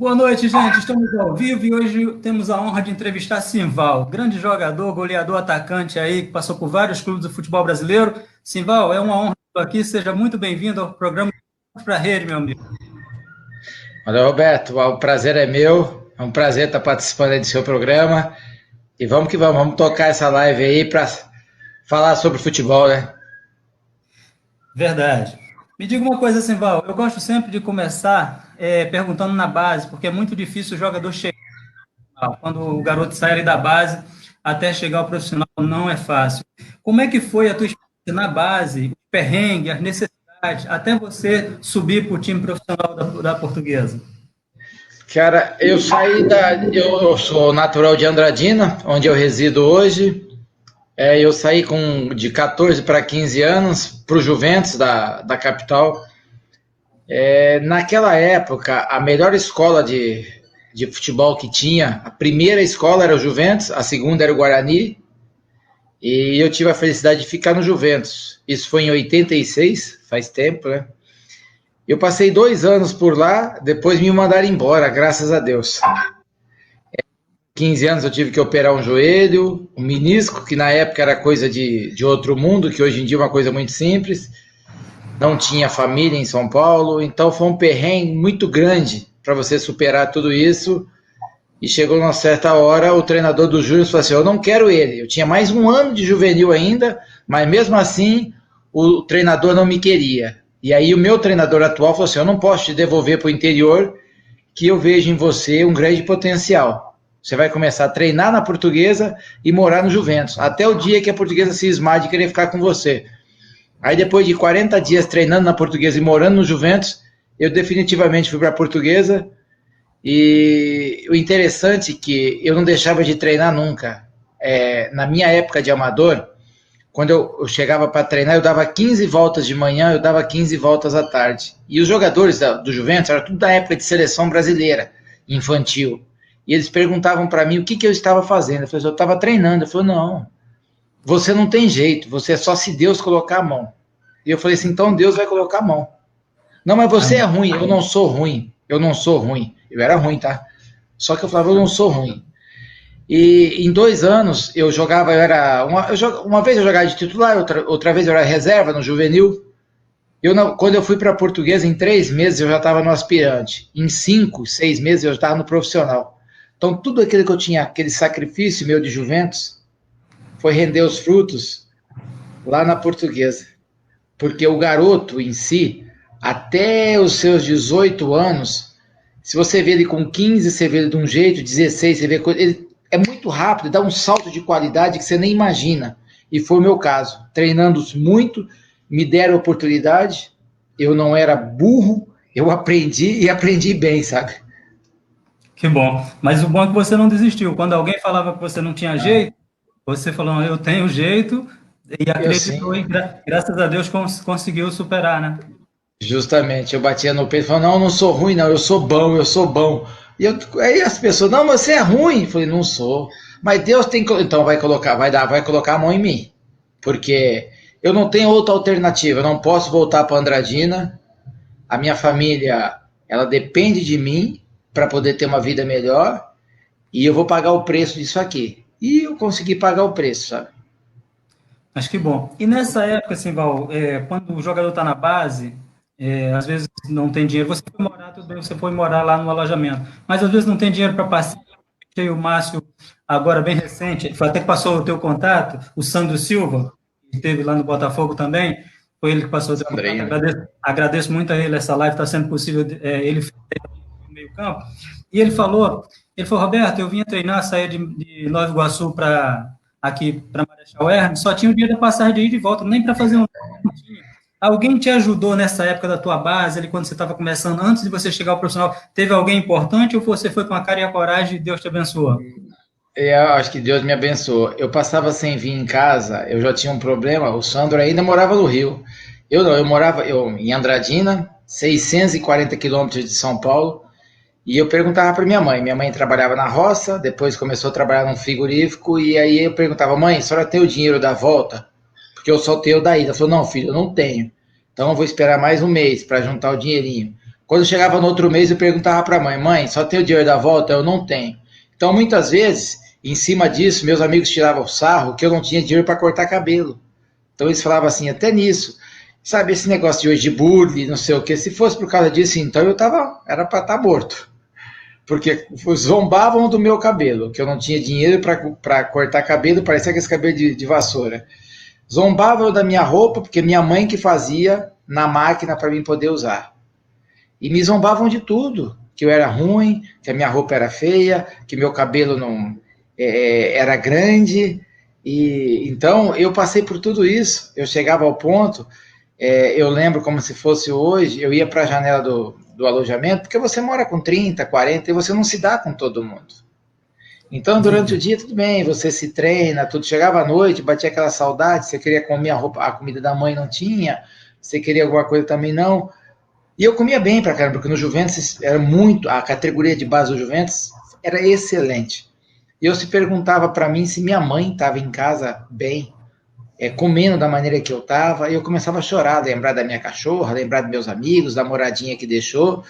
Boa noite, gente. Estamos ao vivo e hoje temos a honra de entrevistar Simval, grande jogador, goleador, atacante aí, que passou por vários clubes do futebol brasileiro. Simval, é uma honra estar aqui. Seja muito bem-vindo ao programa para a Rede, meu amigo. Olha, Roberto, o prazer é meu. É um prazer estar participando aí do seu programa. E vamos que vamos tocar essa live aí para falar sobre futebol, né? Verdade. Me diga uma coisa, Simval. Eu gosto sempre de começar perguntando na base, porque é muito difícil o jogador chegar. Quando o garoto sai ali da base até chegar ao profissional, não é fácil. Como é que foi a tua experiência na base, o perrengue, as necessidades, até você subir para o time profissional da Portuguesa? Cara, eu saí da. Eu sou natural de Andradina, onde eu resido hoje. Eu saí de 14 para 15 anos para o Juventus da capital. Naquela época, a melhor escola de futebol que tinha, a primeira escola era o Juventus, a segunda era o Guarani, e eu tive a felicidade de ficar no Juventus. Isso foi em 86, faz tempo, né? Eu passei 2 anos por lá, depois me mandaram embora, graças a Deus. 15 anos eu tive que operar um joelho, um menisco, que na época era coisa de outro mundo, que hoje em dia é uma coisa muito simples. Não tinha família em São Paulo, então foi um perrengue muito grande para você superar tudo isso. E chegou uma certa hora, o treinador do Júnior falou assim: eu não quero ele. Eu tinha mais um ano de juvenil ainda, mas mesmo assim o treinador não me queria. E aí o meu treinador atual falou assim: eu não posso te devolver para o interior, que eu vejo em você um grande potencial. Você vai começar a treinar na Portuguesa e morar no Juventus, até o dia que a Portuguesa se esmar de querer ficar com você. Aí depois de 40 dias treinando na Portuguesa e morando no Juventus, eu definitivamente fui para a Portuguesa. E o interessante é que eu não deixava de treinar nunca. Na minha época de amador, quando eu chegava para treinar, eu dava 15 voltas de manhã, eu dava 15 voltas à tarde. E os jogadores do Juventus eram tudo da época de seleção brasileira, infantil. E eles perguntavam para mim o que eu estava fazendo. Eu falei: eu estava treinando. Eu falei: não, você não tem jeito, você é só se Deus colocar a mão. E eu falei assim: então Deus vai colocar a mão. Não, mas você é ruim. Eu não sou ruim. Eu não sou ruim. Eu era ruim, tá? Só que eu falava: eu não sou ruim. E em 2 anos eu jogava, uma vez eu jogava de titular, outra vez eu era reserva no juvenil. Quando eu fui para a Portuguesa, em 3 meses eu já estava no aspirante. Em 5, 6 meses eu já estava no profissional. Então tudo aquilo que eu tinha, aquele sacrifício meu de Juventus, foi render os frutos lá na Portuguesa. Porque o garoto em si, até os seus 18 anos, se você vê ele com 15, você vê ele de um jeito, 16, você vê ele é muito rápido, dá um salto de qualidade que você nem imagina. E foi o meu caso. Treinando muito, me deram oportunidade, eu não era burro, eu aprendi e aprendi bem, sabe? Que bom. Mas o bom é que você não desistiu. Quando alguém falava que você não tinha jeito, você falou: eu tenho jeito, e Eu sim, acreditou, e graças a Deus conseguiu superar, né? justamente, eu batia no peito e falava: não, eu não sou ruim, não, eu sou bom, eu sou bom. Aí as pessoas: não, mas você é ruim. Eu falei: não sou. Mas Deus tem que. Então vai colocar a mão em mim. Porque eu não tenho outra alternativa. Eu não posso voltar para Andradina. A minha família, ela depende de mim para poder ter uma vida melhor. E eu vou pagar o preço disso aqui. E eu consegui pagar o preço, sabe? Mas que bom. E nessa época, assim, Val, quando o jogador está na base, às vezes não tem dinheiro. Você foi morar, tudo bem, você foi morar lá no alojamento, mas às vezes não tem dinheiro para passar. O Márcio, agora bem recente, foi até que passou o teu contato, o Sandro Silva, que esteve lá no Botafogo também, foi ele que passou o teu contato. Sandrinho. Agradeço muito a ele, essa live está sendo possível, ele no meio campo. E ele falou: Roberto, eu vinha treinar, sair de Nova Iguaçu para aqui para Marechal Hermes, só tinha o dia da passagem de ida e volta, nem para fazer um. Alguém te ajudou nessa época da tua base, ali quando você estava começando, antes de você chegar ao profissional? Teve alguém importante ou você foi com a cara e a coragem e Deus te abençoou? Eu acho que Deus me abençoou. Eu passava sem vir em casa, eu já tinha um problema. O Sandro ainda morava no Rio. Eu não, eu morava em Andradina, 640 quilômetros de São Paulo. E eu perguntava para minha mãe. Minha mãe trabalhava na roça, depois começou a trabalhar num frigorífico. E aí eu perguntava: mãe, a senhora tem o dinheiro da volta? Porque eu só tenho o da ida. Ela falou: não, filho, eu não tenho. Então eu vou esperar mais um mês para juntar o dinheirinho. Quando chegava no outro mês, eu perguntava para a mãe, mãe, só tem o dinheiro da volta? Eu não tenho. Então, muitas vezes, em cima disso, meus amigos tiravam sarro que eu não tinha dinheiro para cortar cabelo. Então, eles falavam assim, até nisso. Sabe, esse negócio de hoje de bullying, não sei o quê, se fosse por causa disso, então era para estar morto. Porque zombavam do meu cabelo, que eu não tinha dinheiro para cortar cabelo, parecia aquele cabelo de vassoura. Zombavam da minha roupa, porque minha mãe que fazia na máquina para mim poder usar. E me zombavam de tudo, que eu era ruim, que a minha roupa era feia, que meu cabelo não era grande. E então eu passei por tudo isso. Eu chegava ao ponto, eu lembro como se fosse hoje, eu ia para a janela do alojamento, porque você mora com 30, 40 e você não se dá com todo mundo. Então, durante o dia, tudo bem, você se treina, tudo. Chegava à noite, batia aquela saudade, você queria comer a comida da mãe, não tinha, você queria alguma coisa também, não. E eu comia bem pra caramba, porque no Juventus era muito, a categoria de base do Juventus era excelente. E eu se perguntava para mim se minha mãe estava em casa bem, comendo da maneira que eu estava, e eu começava a chorar, lembrar da minha cachorra, lembrar dos meus amigos, da moradinha que deixou.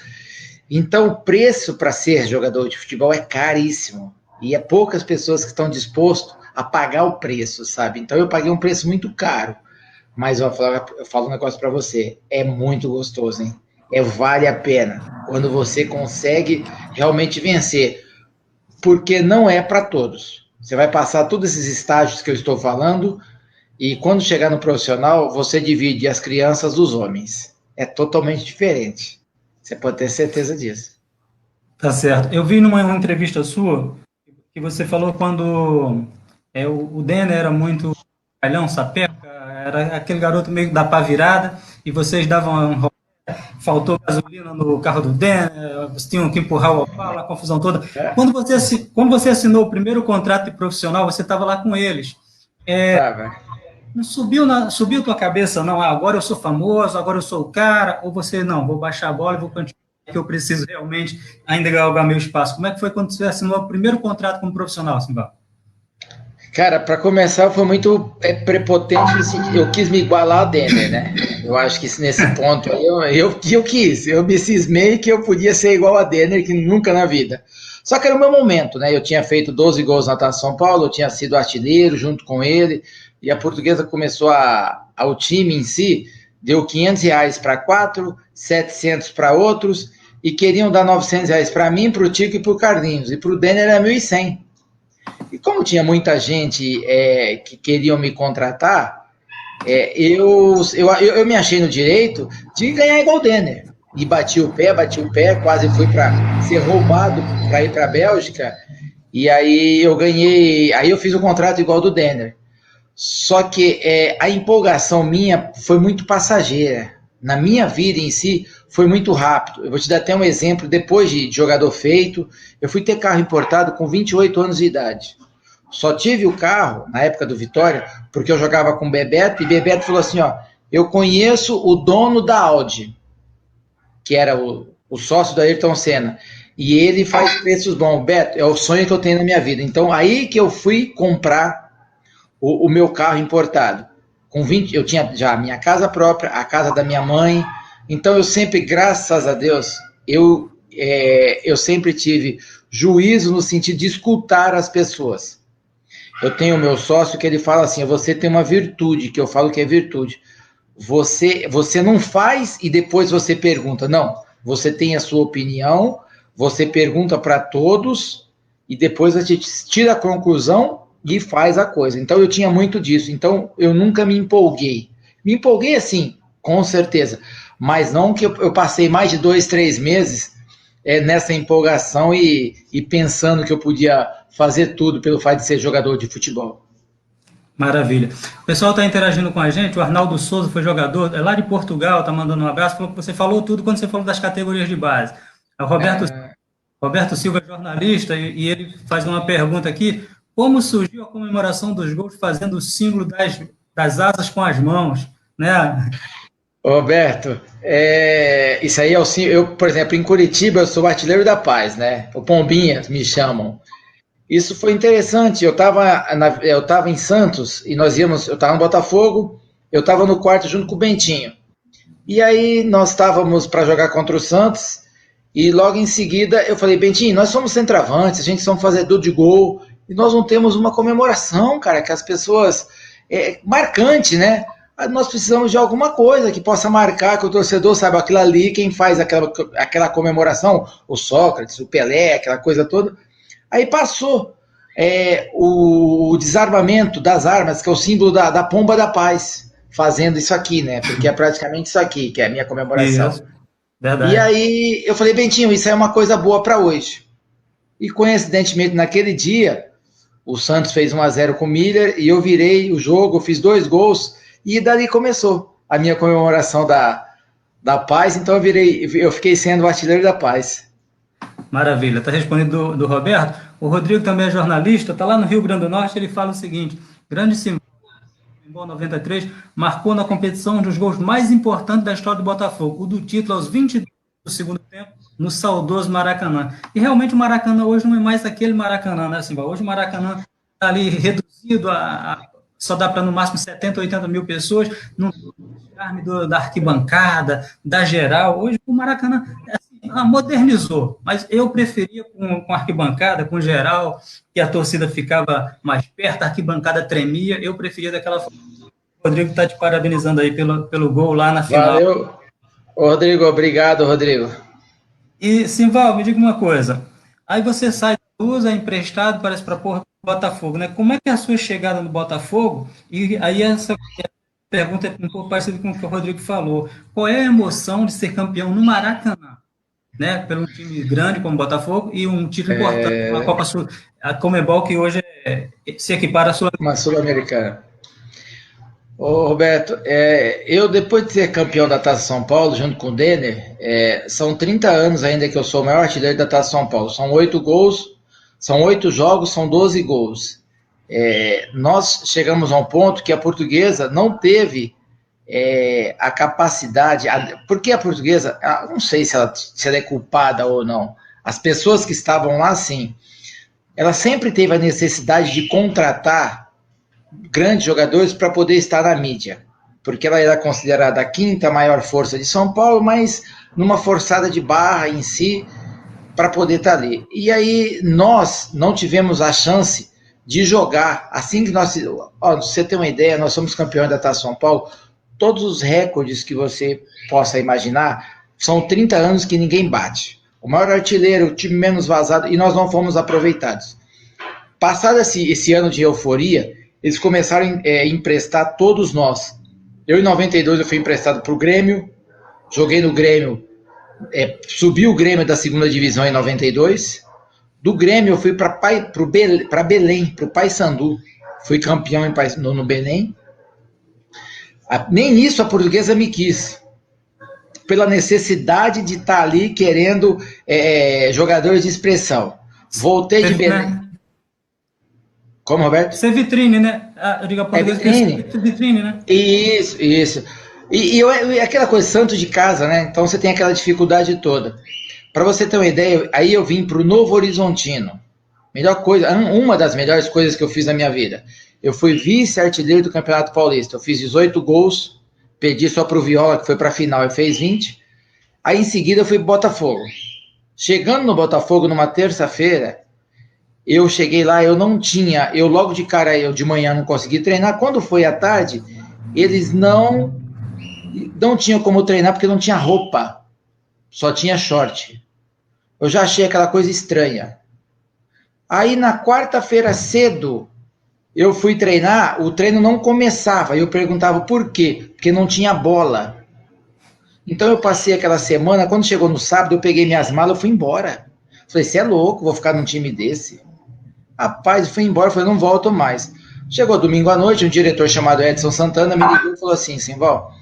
Então, o preço para ser jogador de futebol é caríssimo. E é poucas pessoas que estão dispostas a pagar o preço, sabe? Então, eu paguei um preço muito caro. Mas eu falo um negócio para você, é muito gostoso, hein? Vale a pena quando você consegue realmente vencer, porque não é para todos. Você vai passar todos esses estágios que eu estou falando e quando chegar no profissional, você divide as crianças dos homens. É totalmente diferente. Você pode ter certeza disso. Tá certo. Eu vi numa entrevista sua que você falou quando o Denner era muito calhão, sapeca, era aquele garoto meio da pá virada e vocês davam faltou gasolina no carro do Denner, vocês tinham que empurrar o Opala, a confusão toda. Quando você assinou o primeiro contrato de profissional, você estava lá com eles. Não subiu tua cabeça, não, agora eu sou famoso, agora eu sou o cara, ou você, não, vou baixar a bola e vou continuar, que eu preciso realmente ainda galgar meu espaço. Como é que foi quando você assinou o primeiro contrato como profissional, Simba? Cara, para começar, foi muito prepotente, eu quis me igualar a Denner, né? Eu acho que nesse ponto aí eu me cismei que eu podia ser igual a Denner, que nunca na vida. Só que era o meu momento, né? Eu tinha feito 12 gols na Taça São Paulo, eu tinha sido artilheiro junto com ele, e a Portuguesa começou o time em si, deu R$500 para 4, 700 para outros, e queriam dar R$900 para mim, para o Tico e para o Carlinhos, e para o Denner era 1.100. E como tinha muita gente que queriam me contratar, eu me achei no direito de ganhar igual o Denner. E bati o pé, quase fui para ser roubado para ir para a Bélgica. E aí eu ganhei, aí eu fiz o contrato igual do Denner. Só que a empolgação minha foi muito passageira. Na minha vida em si, foi muito rápido. Eu vou te dar até um exemplo. Depois de jogador feito, eu fui ter carro importado com 28 anos de idade. Só tive o carro, na época do Vitória, porque eu jogava com o Bebeto, e Bebeto falou assim, ó, eu conheço o dono da Audi, que era o sócio da Ayrton Senna, e ele faz preços bons. Beto, é o sonho que eu tenho na minha vida. Então, aí que eu fui comprar o meu carro importado. Com 20, eu tinha já a minha casa própria, a casa da minha mãe. Então, eu sempre, graças a Deus, eu sempre tive juízo no sentido de escutar as pessoas. Eu tenho o meu sócio que ele fala assim, você tem uma virtude, que eu falo que é virtude. Você não faz e depois você pergunta. Não, você tem a sua opinião, você pergunta para todos e depois a gente tira a conclusão e faz a coisa. Então eu tinha muito disso. Então eu nunca me empolguei. Me empolguei assim, com certeza. Mas não que eu passei mais de 2, 3 meses nessa empolgação e pensando que eu podia fazer tudo pelo fato de ser jogador de futebol. Maravilha. O pessoal está interagindo com a gente, o Arnaldo Souza foi jogador, lá de Portugal, está mandando um abraço, falou que você falou tudo quando você falou das categorias de base. O Roberto Silva é jornalista e ele faz uma pergunta aqui, como surgiu a comemoração dos gols fazendo o símbolo das asas com as mãos, né? Roberto, isso aí é o símbolo. Eu, por exemplo, em Curitiba, eu sou artilheiro da paz, né? O Pombinha me chamam. Isso foi interessante. Eu estava em Santos e eu estava no Botafogo, eu estava no quarto junto com o Bentinho. E aí nós estávamos para jogar contra o Santos, e logo em seguida eu falei, Bentinho, nós somos centroavantes, a gente somos fazedor de gol, e nós não temos uma comemoração, cara, que as pessoas... marcante, né? Nós precisamos de alguma coisa que possa marcar, que o torcedor saiba aquilo ali, quem faz aquela comemoração, o Sócrates, o Pelé, aquela coisa toda. Aí passou o desarmamento das armas, que é o símbolo da pomba da paz, fazendo isso aqui, né? Porque é praticamente isso aqui, que é a minha comemoração. Isso, verdade. E aí eu falei, Bentinho, isso é uma coisa boa para hoje. E coincidentemente, naquele dia, o Santos fez 1-0 com o Miller e eu virei o jogo, fiz 2 gols e dali começou a minha comemoração da paz. Então eu fiquei sendo o artilheiro da paz. Maravilha, está respondendo do Roberto. O Rodrigo também é jornalista, está lá no Rio Grande do Norte, ele fala o seguinte: grande Simbal 93 marcou na competição um dos gols mais importantes da história do Botafogo, o do título aos 22 do segundo tempo, no saudoso Maracanã. E realmente o Maracanã hoje não é mais aquele Maracanã, né, Simbal? Hoje o Maracanã está ali reduzido só dá para no máximo 70, 80 mil pessoas, não tem o charme da arquibancada, da geral. Hoje o Maracanã modernizou, mas eu preferia com arquibancada, com geral, que a torcida ficava mais perto, a arquibancada tremia, eu preferia daquela forma. O Rodrigo está te parabenizando aí pelo gol lá na final. Valeu, Rodrigo, obrigado, Rodrigo. E, Simval, me diga uma coisa, aí você sai da Luz, é emprestado, parece para Porto Botafogo, né? Como é que é a sua chegada no Botafogo? E aí essa pergunta é um pouco parecida com o que o Rodrigo falou. Qual é a emoção de ser campeão no Maracanã? Né, pelo time grande como o Botafogo e um título importante, uma Copa Sul, a Conmebol, que hoje se equipara a uma Sul-Americana. Ô, Roberto, eu depois de ser campeão da Taça São Paulo, junto com o Denner, são 30 anos ainda que eu sou o maior artilheiro da Taça São Paulo. São 8 gols, são 8 jogos, são 12 gols. Nós chegamos a um ponto que a Portuguesa não teve a capacidade, porque a Portuguesa, não sei se ela é culpada ou não, as pessoas que estavam lá, sim, ela sempre teve a necessidade de contratar grandes jogadores para poder estar na mídia, porque ela era considerada a 5ª maior força de São Paulo, mas numa forçada de barra em si, para poder estar ali. E aí nós não tivemos a chance de jogar, assim que nós, você tem uma ideia, nós somos campeões da Taça São Paulo, todos os recordes que você possa imaginar, são 30 anos que ninguém bate. O maior artilheiro, o time menos vazado, e nós não fomos aproveitados. Passado esse ano de euforia, eles começaram a emprestar todos nós. Eu, em 92, eu fui emprestado para o Grêmio, joguei no Grêmio, subi o Grêmio da 2ª divisão em 92. Do Grêmio, eu fui para Belém, para o Paysandu. Fui campeão no Belém. Nem isso a Portuguesa me quis, pela necessidade de estar ali querendo jogadores de expressão. Voltei de Belém. Né? Como, Roberto? Isso é vitrine, né? Eu digo a Portuguesa vitrine, né? Isso. E aquela coisa, santo de casa, né? Então você tem aquela dificuldade toda. Para você ter uma ideia, aí eu vim para o Novo Horizontino. Melhor coisa, uma das melhores coisas que eu fiz na minha vida. Eu fui vice-artilheiro do Campeonato Paulista. Eu fiz 18 gols, perdi só para o Viola, que foi para a final, e fez 20. Aí em seguida eu fui para o Botafogo. Chegando no Botafogo numa terça-feira, eu cheguei lá, eu logo de cara, eu de manhã não consegui treinar. Quando foi à tarde, eles não tinham como treinar porque não tinha roupa, só tinha short. Eu já achei aquela coisa estranha. Aí na quarta-feira cedo, eu fui treinar, o treino não começava. Eu perguntava por quê? Porque não tinha bola. Então eu passei aquela semana, quando chegou no sábado, eu peguei minhas malas e fui embora. Falei, você é louco, vou ficar num time desse? Rapaz, eu fui embora, falei, não volto mais. Chegou domingo à noite, um diretor chamado Edson Santana me ligou e falou assim, Simval,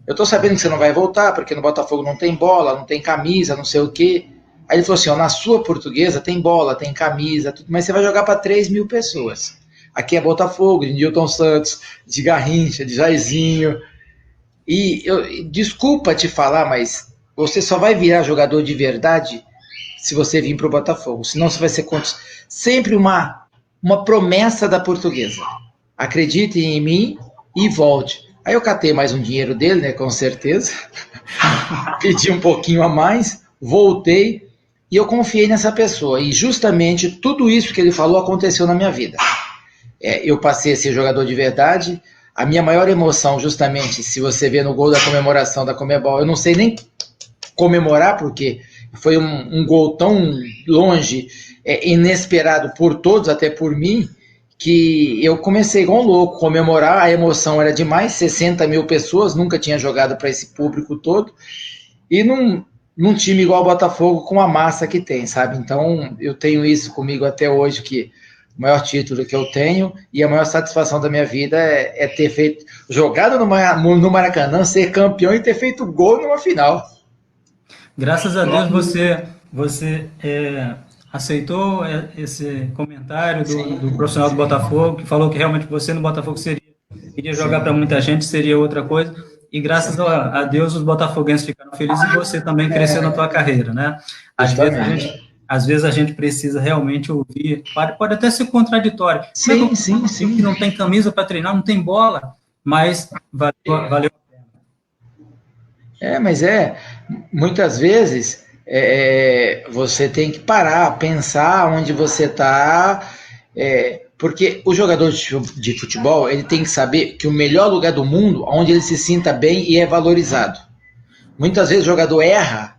eu tô sabendo que você não vai voltar, porque no Botafogo não tem bola, não tem camisa, não sei o quê. Aí ele falou assim, na sua Portuguesa tem bola, tem camisa, tudo, mas você vai jogar para 3.000 pessoas. Aqui é Botafogo, de Newton Santos, de Garrincha, de Jairzinho. E desculpa te falar, mas você só vai virar jogador de verdade se você vir para o Botafogo. Senão você vai ser sempre uma promessa da Portuguesa. Acredite em mim e volte. Aí eu catei mais um dinheiro dele, né, com certeza, pedi um pouquinho a mais, voltei e eu confiei nessa pessoa. E justamente tudo isso que ele falou aconteceu na minha vida. Eu passei a ser jogador de verdade. A minha maior emoção, justamente, se você vê no gol da comemoração da Conmebol, eu não sei nem comemorar, porque foi um gol tão longe, inesperado por todos, até por mim, que eu comecei igual um louco comemorar, a emoção era demais, 60 mil pessoas, nunca tinha jogado para esse público todo, e num time igual ao Botafogo, com a massa que tem, sabe? Então, eu tenho isso comigo até hoje, que o maior título que eu tenho e a maior satisfação da minha vida é ter jogado no Maracanã, ser campeão e ter feito gol numa final. Graças a Deus você aceitou esse comentário do profissional do Botafogo, que falou que realmente você no Botafogo iria jogar para muita gente, seria outra coisa. E graças a Deus os botafoguenses ficaram felizes e você também cresceu na tua carreira, né? Às vezes a gente precisa realmente ouvir, pode até ser contraditório. Sim. Que não tem camisa para treinar, não tem bola, mas valeu a pena. Mas muitas vezes você tem que parar, pensar onde você está, porque o jogador de futebol, ele tem que saber que o melhor lugar do mundo, onde ele se sinta bem e é valorizado. Muitas vezes o jogador erra,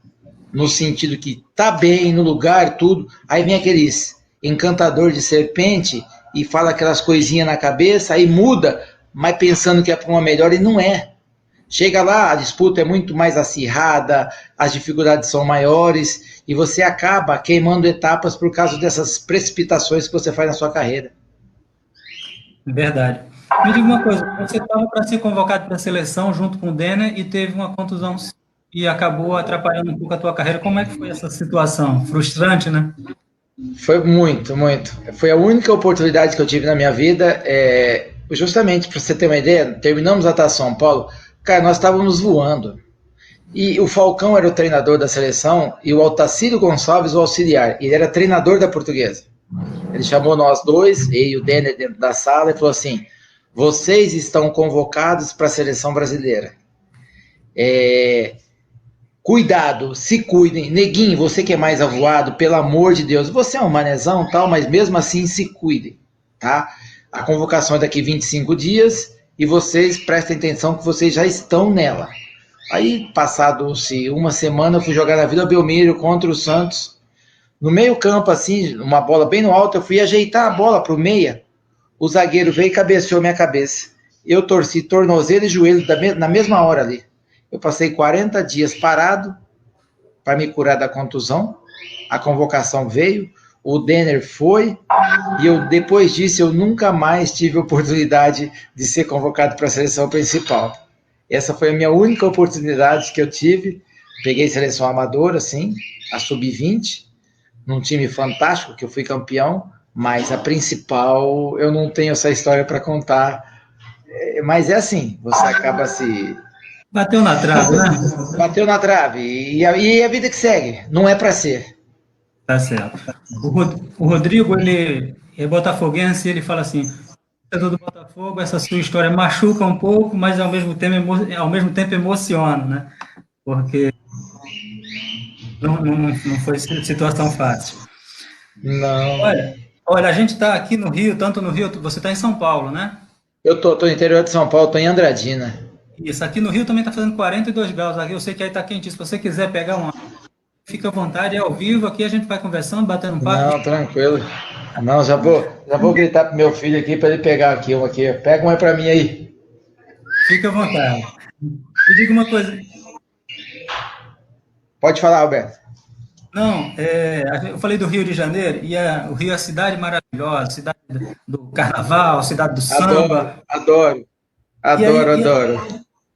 no sentido que tá bem no lugar, tudo, aí vem aqueles encantador de serpente e fala aquelas coisinhas na cabeça, aí muda, mas pensando que é para uma melhor e não é. Chega lá, a disputa é muito mais acirrada, as dificuldades são maiores e você acaba queimando etapas por causa dessas precipitações que você faz na sua carreira. Verdade. Me diga uma coisa, você estava para ser convocado para a seleção junto com o Denner e teve uma contusão e acabou atrapalhando um pouco a tua carreira. Como é que foi essa situação? Frustrante, né? Foi muito. Foi a única oportunidade que eu tive na minha vida. Justamente, para você ter uma ideia, terminamos a Taça São Paulo, cara, nós estávamos voando. E o Falcão era o treinador da seleção e o Altacílio Gonçalves o auxiliar. Ele era treinador da Portuguesa. Ele chamou nós dois, eu e o Denner dentro da sala, e falou assim: vocês estão convocados para a seleção brasileira. Cuidado, se cuidem. Neguinho, você que é mais avoado, pelo amor de Deus, você é um manezão tal, mas mesmo assim se cuidem, tá? A convocação é daqui 25 dias e vocês prestem atenção que vocês já estão nela. Aí, passado-se uma semana, eu fui jogar na Vila Belmiro contra o Santos. No meio campo, assim, uma bola bem no alto, eu fui ajeitar a bola pro meia. O zagueiro veio e cabeceou minha cabeça. Eu torci tornozelo e joelho na mesma hora ali. Eu passei 40 dias parado para me curar da contusão. A convocação veio, o Denner foi, e depois disso eu nunca mais tive oportunidade de ser convocado para a seleção principal. Essa foi a minha única oportunidade que eu tive. Peguei seleção amadora, assim, a sub-20, num time fantástico, que eu fui campeão, mas a principal eu não tenho essa história para contar. Mas é assim, você acaba se... Bateu na trave, né? Bateu na trave. E a vida que segue. Não é para ser. Tá certo. O Rodrigo, ele é botafoguense e ele fala assim: do Botafogo, essa sua história machuca um pouco, mas ao mesmo tempo emociona, né? Porque não foi situação fácil. Não. Olha, a gente está aqui no Rio, tanto no Rio, você está em São Paulo, né? Eu tô no interior de São Paulo, tô em Andradina. Isso, aqui no Rio também está fazendo 42 graus, aqui eu sei que aí está quente, se você quiser pegar uma, fica à vontade, é ao vivo, aqui a gente vai conversando, batendo um papo. Não, tranquilo. Não, já vou gritar pro meu filho aqui para ele pegar aqui uma aqui. Pega uma para mim aí. Fica à vontade. Me diga uma coisa. Pode falar, Alberto. Não, eu falei do Rio de Janeiro, e o Rio é a cidade maravilhosa, cidade do carnaval, cidade do samba. Adoro.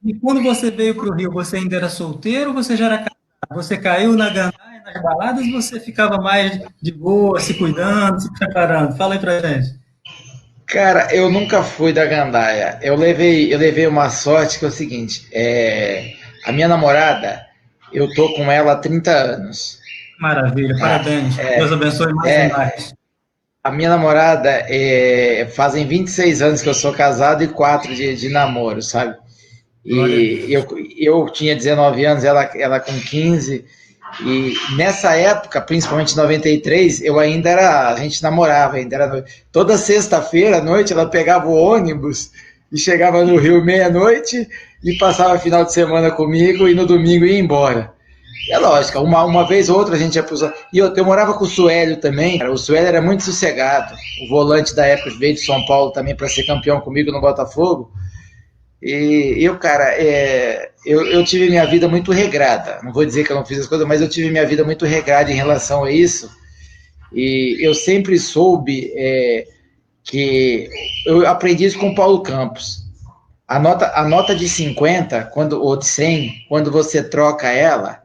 E quando você veio para o Rio, você ainda era solteiro ou você já era casado? Você caiu na gandaia, nas baladas, você ficava mais de boa, se cuidando, se preparando? Fala aí pra gente. Cara, eu nunca fui da gandaia. Eu levei uma sorte que é o seguinte, a minha namorada, eu tô com ela há 30 anos. Maravilha, parabéns. Deus abençoe mais e mais. A minha namorada, fazem 26 anos que eu sou casado e 4 de namoro, sabe? E eu tinha 19 anos, ela com 15. E nessa época, principalmente em 93, a gente namorava ainda. Toda sexta-feira à noite ela pegava o ônibus e chegava no Rio meia-noite e passava final de semana comigo e no domingo ia embora. É lógico, uma vez ou outra a gente ia para E eu morava com o Suélio também, cara. O Suélio era muito sossegado. O volante da época veio de São Paulo também para ser campeão comigo no Botafogo. E eu, cara, eu tive minha vida muito regrada. Não vou dizer que eu não fiz as coisas, mas eu tive minha vida muito regrada em relação a isso. E eu sempre soube que eu aprendi isso com o Paulo Campos. A nota de 50, ou de 100, quando você troca ela,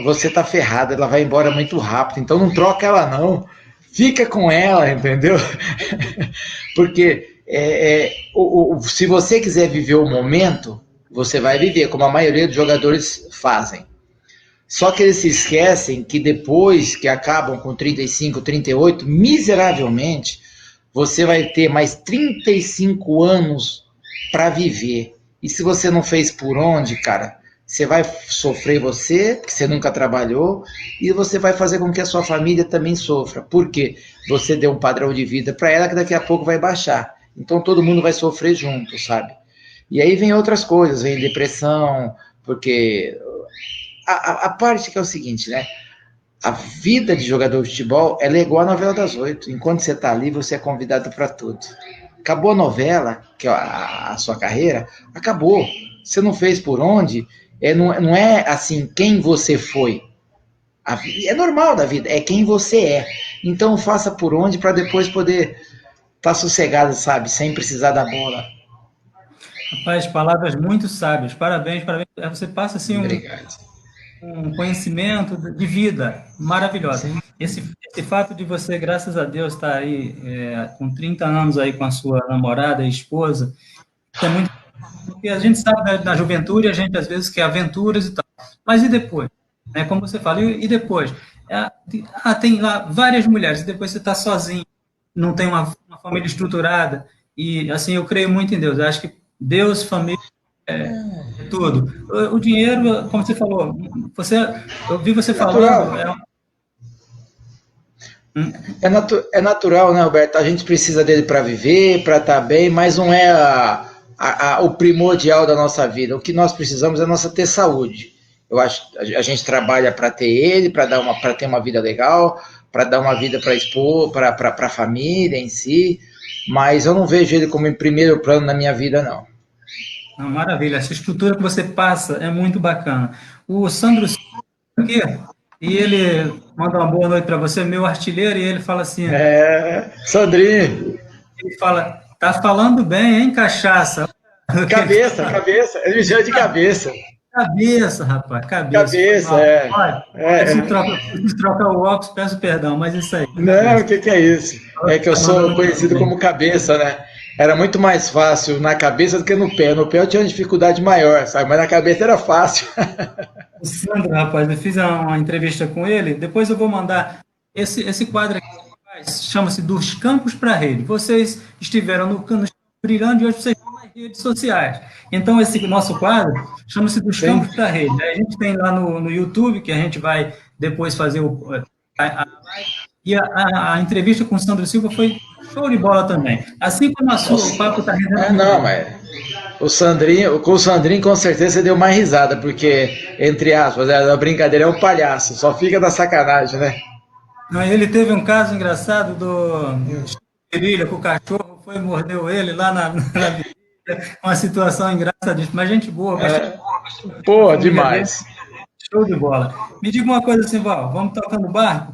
você tá ferrado, ela vai embora muito rápido. Então não troca ela não, fica com ela, entendeu? Porque se você quiser viver o momento, você vai viver, como a maioria dos jogadores fazem. Só que eles se esquecem que depois que acabam com 35, 38, miseravelmente, você vai ter mais 35 anos para viver. E se você não fez por onde, cara, você vai sofrer porque você nunca trabalhou, e você vai fazer com que a sua família também sofra, porque você deu um padrão de vida para ela que daqui a pouco vai baixar. Então todo mundo vai sofrer junto, sabe? E aí vem outras coisas, vem depressão, porque a parte que é o seguinte, né? A vida de jogador de futebol é igual a novela das 8. Enquanto você está ali, você é convidado para tudo. Acabou a novela, que é a sua carreira, acabou. Você não fez por onde, não é assim quem você foi. É normal da vida, é quem você é. Então faça por onde para depois poder estar sossegado, sabe? Sem precisar da bola. Rapaz, palavras muito sábias. Parabéns, parabéns. Você passa assim um conhecimento de vida maravilhoso. Esse fato de você, graças a Deus, estar aí com 30 anos aí com a sua namorada e esposa, é muito. Porque a gente sabe, né, na juventude, a gente às vezes quer aventuras e tal. Mas e depois? Né, como você fala, e depois? Tem lá várias mulheres, e depois você está sozinho, não tem uma família estruturada. E assim, eu creio muito em Deus. Eu acho que Deus, família, tudo. O dinheiro, como você falou, eu vi você falando. É natural, né, Roberto? A gente precisa dele para viver, para estar bem, mas não é o primordial da nossa vida. O que nós precisamos é ter saúde. Eu acho a gente trabalha para ter ele, para ter uma vida legal, para dar uma vida para expor, para a família em si, mas eu não vejo ele como em primeiro plano na minha vida, não. Maravilha, essa estrutura que você passa é muito bacana. O Sandro aqui, e ele manda uma boa noite para você, meu artilheiro, e ele fala assim... Sandrinho! Ele fala, tá falando bem, hein, cachaça? Cabeça, ele me chama de cabeça. Cabeça, rapaz, cabeça. Se trocar o óculos, peço perdão, mas isso aí. Não, o que é isso? É que eu sou conhecido como cabeça, né? Era muito mais fácil na cabeça do que no pé. No pé eu tinha uma dificuldade maior, sabe? Mas na cabeça era fácil. O Sandro, rapaz, eu fiz uma entrevista com ele, depois eu vou mandar esse quadro aqui, chama-se Dos Campos para a Rede. Vocês estiveram no brilhando e hoje vocês estão nas redes sociais. Então, esse nosso quadro chama-se Dos Campos para a Rede. A gente tem lá no YouTube, que a gente vai depois fazer a live, e a entrevista com o Sandro Silva foi show de bola também. Assim como o papo está rendendo. Não, mas com o Sandrinho com certeza você deu mais risada, porque, entre aspas, a brincadeira é um palhaço, só fica da sacanagem, né? Não, ele teve um caso engraçado do Virilha, que o cachorro foi e mordeu ele lá na uma situação engraçadíssima, mas gente boa. Pô, demais. Show de bola. Me diga uma coisa assim, Val, vamos tocando o barco.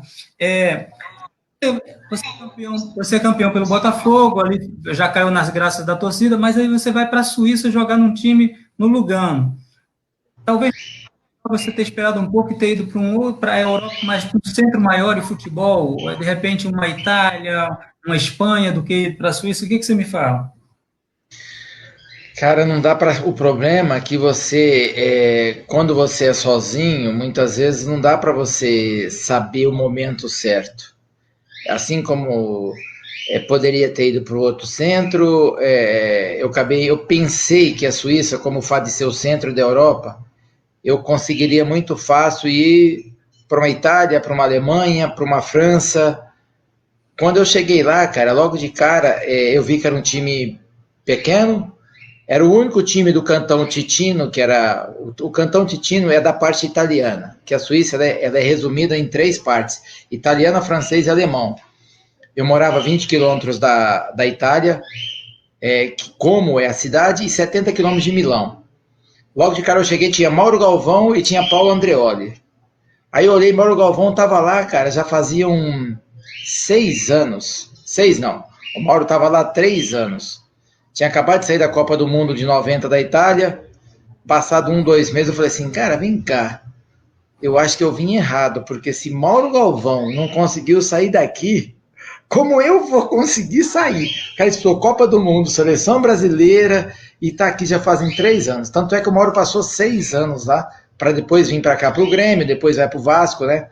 Você é campeão pelo Botafogo, ali já caiu nas graças da torcida, mas aí você vai para a Suíça jogar num time no Lugano. Talvez você ter esperado um pouco e ter ido para a Europa, mas para um centro maior de futebol, de repente uma Itália, uma Espanha, do que ir para a Suíça. O que você me fala? Cara, não dá para. O problema é que você, quando você é sozinho, muitas vezes não dá para você saber o momento certo. Assim como poderia ter ido para o outro centro. Eu pensei que a Suíça, como o fato de ser o centro da Europa, eu conseguiria muito fácil ir para uma Itália, para uma Alemanha, para uma França. Quando eu cheguei lá, cara, logo de cara, eu vi que era um time pequeno. Era o único time do Cantão Ticino, que era... O Cantão Ticino é da parte italiana, que a Suíça ela é resumida em 3 partes: italiano, francês e alemão. Eu morava a 20 quilômetros da Itália, como é a cidade, e 70 quilômetros de Milão. Logo de cara eu cheguei, tinha Mauro Galvão e tinha Paulo Andreoli. Aí eu olhei, Mauro Galvão estava lá, cara, já faziam 6 anos. 6 não, o Mauro estava lá há 3 anos. Tinha acabado de sair da Copa do Mundo de 90 da Itália. Passado 1, 2 meses, eu falei assim, cara, vem cá. Eu acho que eu vim errado, porque se Mauro Galvão não conseguiu sair daqui, como eu vou conseguir sair? O cara disputou Copa do Mundo, Seleção Brasileira, e tá aqui já fazem 3 anos. Tanto é que o Mauro passou 6 anos lá, para depois vir para cá pro Grêmio, depois vai pro Vasco, né?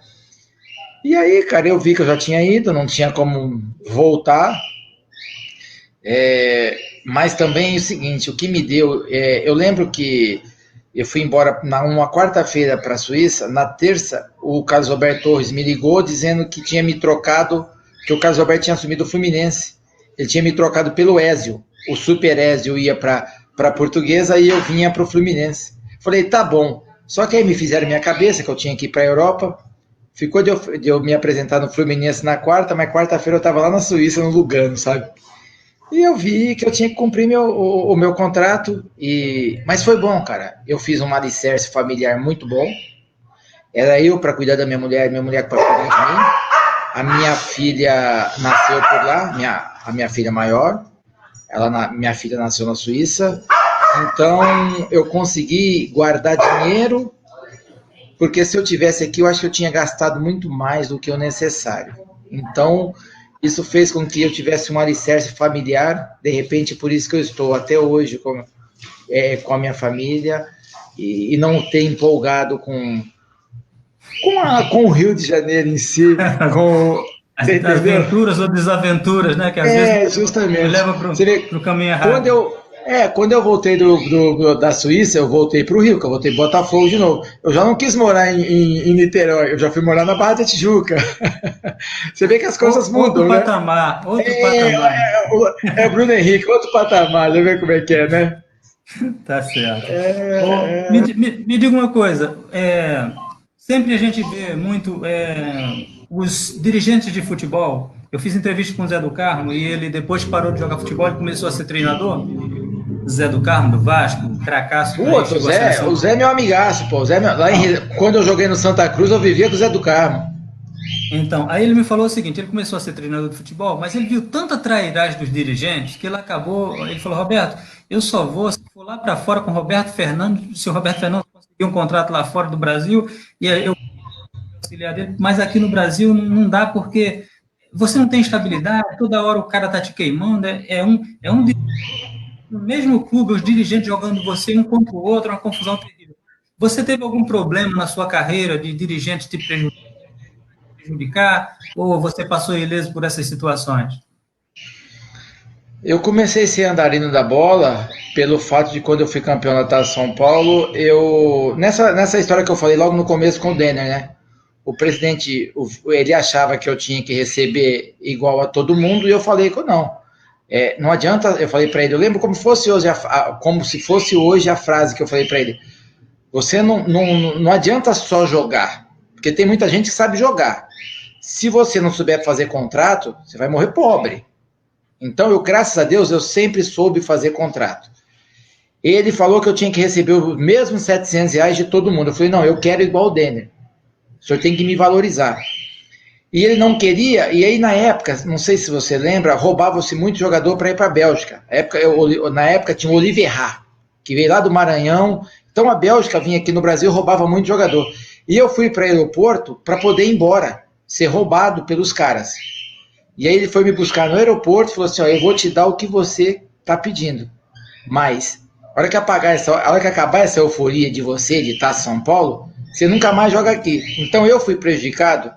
E aí, cara, eu vi que eu já tinha ido, não tinha como voltar. Mas também é o seguinte, o que me deu... eu lembro que eu fui embora numa quarta-feira para a Suíça. Na terça, o Carlos Alberto Torres me ligou dizendo que tinha me trocado, que o Carlos Alberto tinha assumido o Fluminense. Ele tinha me trocado pelo Ézio. O Super Ézio ia para a Portuguesa e eu vinha para o Fluminense. Falei, tá bom. Só que aí me fizeram minha cabeça que eu tinha que ir para a Europa. Ficou de eu me apresentar no Fluminense na quarta, mas quarta-feira eu estava lá na Suíça, no Lugano, sabe? E eu vi que eu tinha que cumprir o meu contrato, mas foi bom, cara. Eu fiz um alicerce familiar muito bom. Era eu para cuidar da minha mulher para cuidar de mim. A minha filha nasceu por lá, a minha filha maior. Minha filha nasceu na Suíça. Então, eu consegui guardar dinheiro, porque se eu tivesse aqui, eu acho que eu tinha gastado muito mais do que o necessário. Então, isso fez com que eu tivesse um alicerce familiar, de repente, por isso que eu estou até hoje com a minha família, e não ter empolgado com o Rio de Janeiro em si, as aventuras ou desaventuras, né? Que às vezes justamente. Leva para o caminho errado. Quando eu voltei da Suíça, eu voltei para o Rio, que eu voltei para Botafogo de novo. Eu já não quis morar em Niterói, eu já fui morar na Barra da Tijuca. Você vê que as coisas mudam, outro né? Patamar. Bruno Henrique, outro patamar, já vê como é que é, né? Tá certo. Me diga uma coisa, sempre a gente vê muito os dirigentes de futebol. Eu fiz entrevista com o Zé do Carmo e ele, depois que parou de jogar futebol, ele começou a ser treinador. Zé do Carmo, do Vasco, cracaço. O Zé é meu amigaço, pô. Quando eu joguei no Santa Cruz, eu vivia com o Zé do Carmo. Então, aí ele me falou o seguinte, ele começou a ser treinador de futebol, mas ele viu tanta trairagem dos dirigentes que ele falou, Roberto, eu só vou se for lá para fora com o Roberto Fernandes, se o Roberto Fernandes conseguir um contrato lá fora do Brasil, e eu auxiliar dele, mas aqui no Brasil não dá porque você não tem estabilidade, toda hora o cara tá te queimando, no mesmo clube, os dirigentes jogando você um contra o outro, uma confusão terrível. Você teve algum problema na sua carreira de dirigente te prejudicar, ou você passou ileso por essas situações? Eu comecei a ser andarino da bola pelo fato de quando eu fui campeão da Taça São Paulo, nessa história que eu falei logo no começo com o Denner, né? O presidente, ele achava que eu tinha que receber igual a todo mundo, e eu falei que não. Não adianta, eu falei para ele, eu lembro como se fosse hoje a frase que eu falei para ele. Você não adianta só jogar, porque tem muita gente que sabe jogar. Se você não souber fazer contrato, você vai morrer pobre. Então, graças a Deus, eu sempre soube fazer contrato. Ele falou que eu tinha que receber os mesmos R$700 de todo mundo. Eu falei, não, eu quero igual o Denner. O senhor tem que me valorizar. E ele não queria, e aí na época, não sei se você lembra, roubava-se muito jogador para ir para a Bélgica. Na época tinha o Olivier, que veio lá do Maranhão. Então a Bélgica vinha aqui no Brasil e roubava muito jogador. E eu fui para o aeroporto para poder ir embora, ser roubado pelos caras. E aí ele foi me buscar no aeroporto e falou assim, eu vou te dar o que você está pedindo. Mas, a hora que acabar essa euforia de você de estar em São Paulo, você nunca mais joga aqui. Então eu fui prejudicado.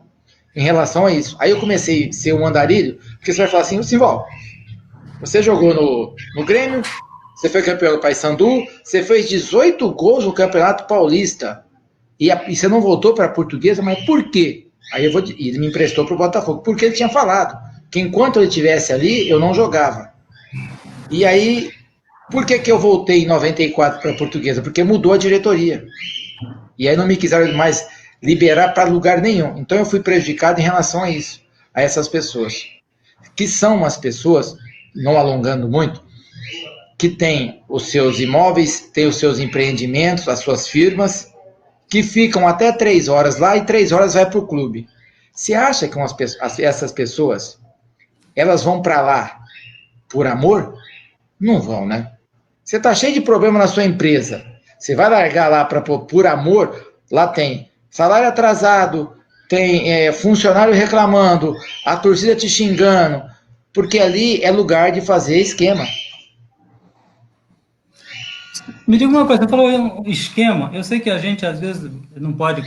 em relação a isso. Aí eu comecei a ser um andarilho, porque você vai falar assim, Simval, você jogou no Grêmio, você foi campeão do Paysandu, você fez 18 gols no Campeonato Paulista, e você não voltou para a Portuguesa, mas por quê? Aí ele me emprestou para o Botafogo, porque ele tinha falado que enquanto ele estivesse ali, eu não jogava. E aí, por que eu voltei em 94 para a Portuguesa? Porque mudou a diretoria. E aí não me quiseram mais liberar para lugar nenhum. Então eu fui prejudicado em relação a isso, a essas pessoas. Que são as pessoas, não alongando muito, que têm os seus imóveis, têm os seus empreendimentos, as suas firmas, que ficam até 3 horas lá e 3 horas vai para o clube. Você acha que essas pessoas, elas vão para lá por amor? Não vão, né? Você está cheio de problema na sua empresa. Você vai largar lá por amor, lá tem salário atrasado, tem funcionário reclamando, a torcida te xingando, porque ali é lugar de fazer esquema. Me diga uma coisa, você falou esquema, eu sei que a gente às vezes não pode,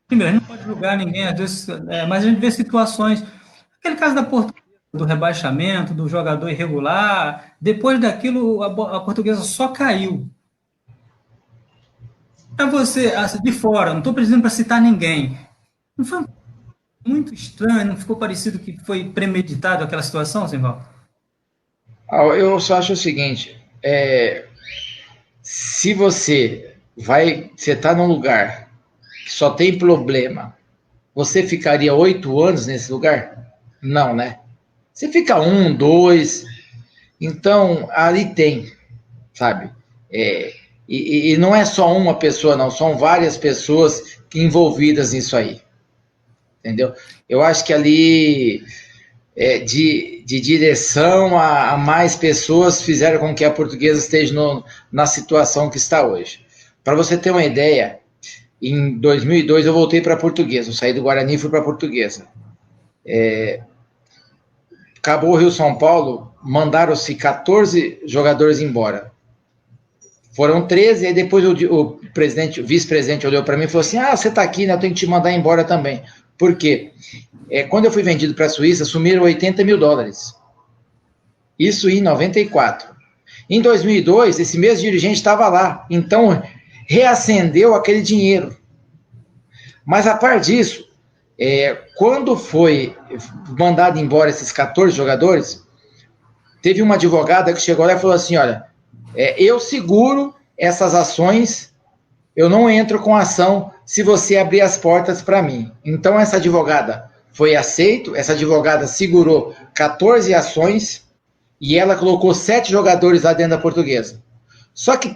primeiro, a gente não pode julgar ninguém, às vezes, mas a gente vê situações, aquele caso da Portuguesa, do rebaixamento, do jogador irregular, depois daquilo a Portuguesa só caiu. Para você, de fora, não estou precisando para citar ninguém, não foi muito estranho, não ficou parecido que foi premeditado aquela situação, Simval? Eu só acho o seguinte, se você está num lugar que só tem problema, você ficaria 8 anos nesse lugar? Não, né? Você fica 1, 2, então ali tem, sabe? E não é só uma pessoa, não, são várias pessoas envolvidas nisso aí, entendeu? Eu acho que ali de direção a mais pessoas fizeram com que a Portuguesa esteja na situação que está hoje. Para você ter uma ideia, em 2002 eu voltei para a Portuguesa, eu saí do Guarani e fui para a Portuguesa. Acabou o Rio São Paulo, mandaram-se 14 jogadores embora. Foram 13, e depois o vice-presidente olhou para mim e falou assim, você está aqui, né, eu tenho que te mandar embora também. Por quê? Quando eu fui vendido para a Suíça, sumiram $80 mil. Isso em 94. Em 2002, esse mesmo dirigente estava lá. Então, reacendeu aquele dinheiro. Mas, a par disso, quando foi mandado embora esses 14 jogadores, teve uma advogada que chegou lá e falou assim, olha, eu seguro essas ações, eu não entro com ação se você abrir as portas para mim. Então, essa advogada foi aceito, essa advogada segurou 14 ações e ela colocou 7 jogadores lá dentro da Portuguesa. Só que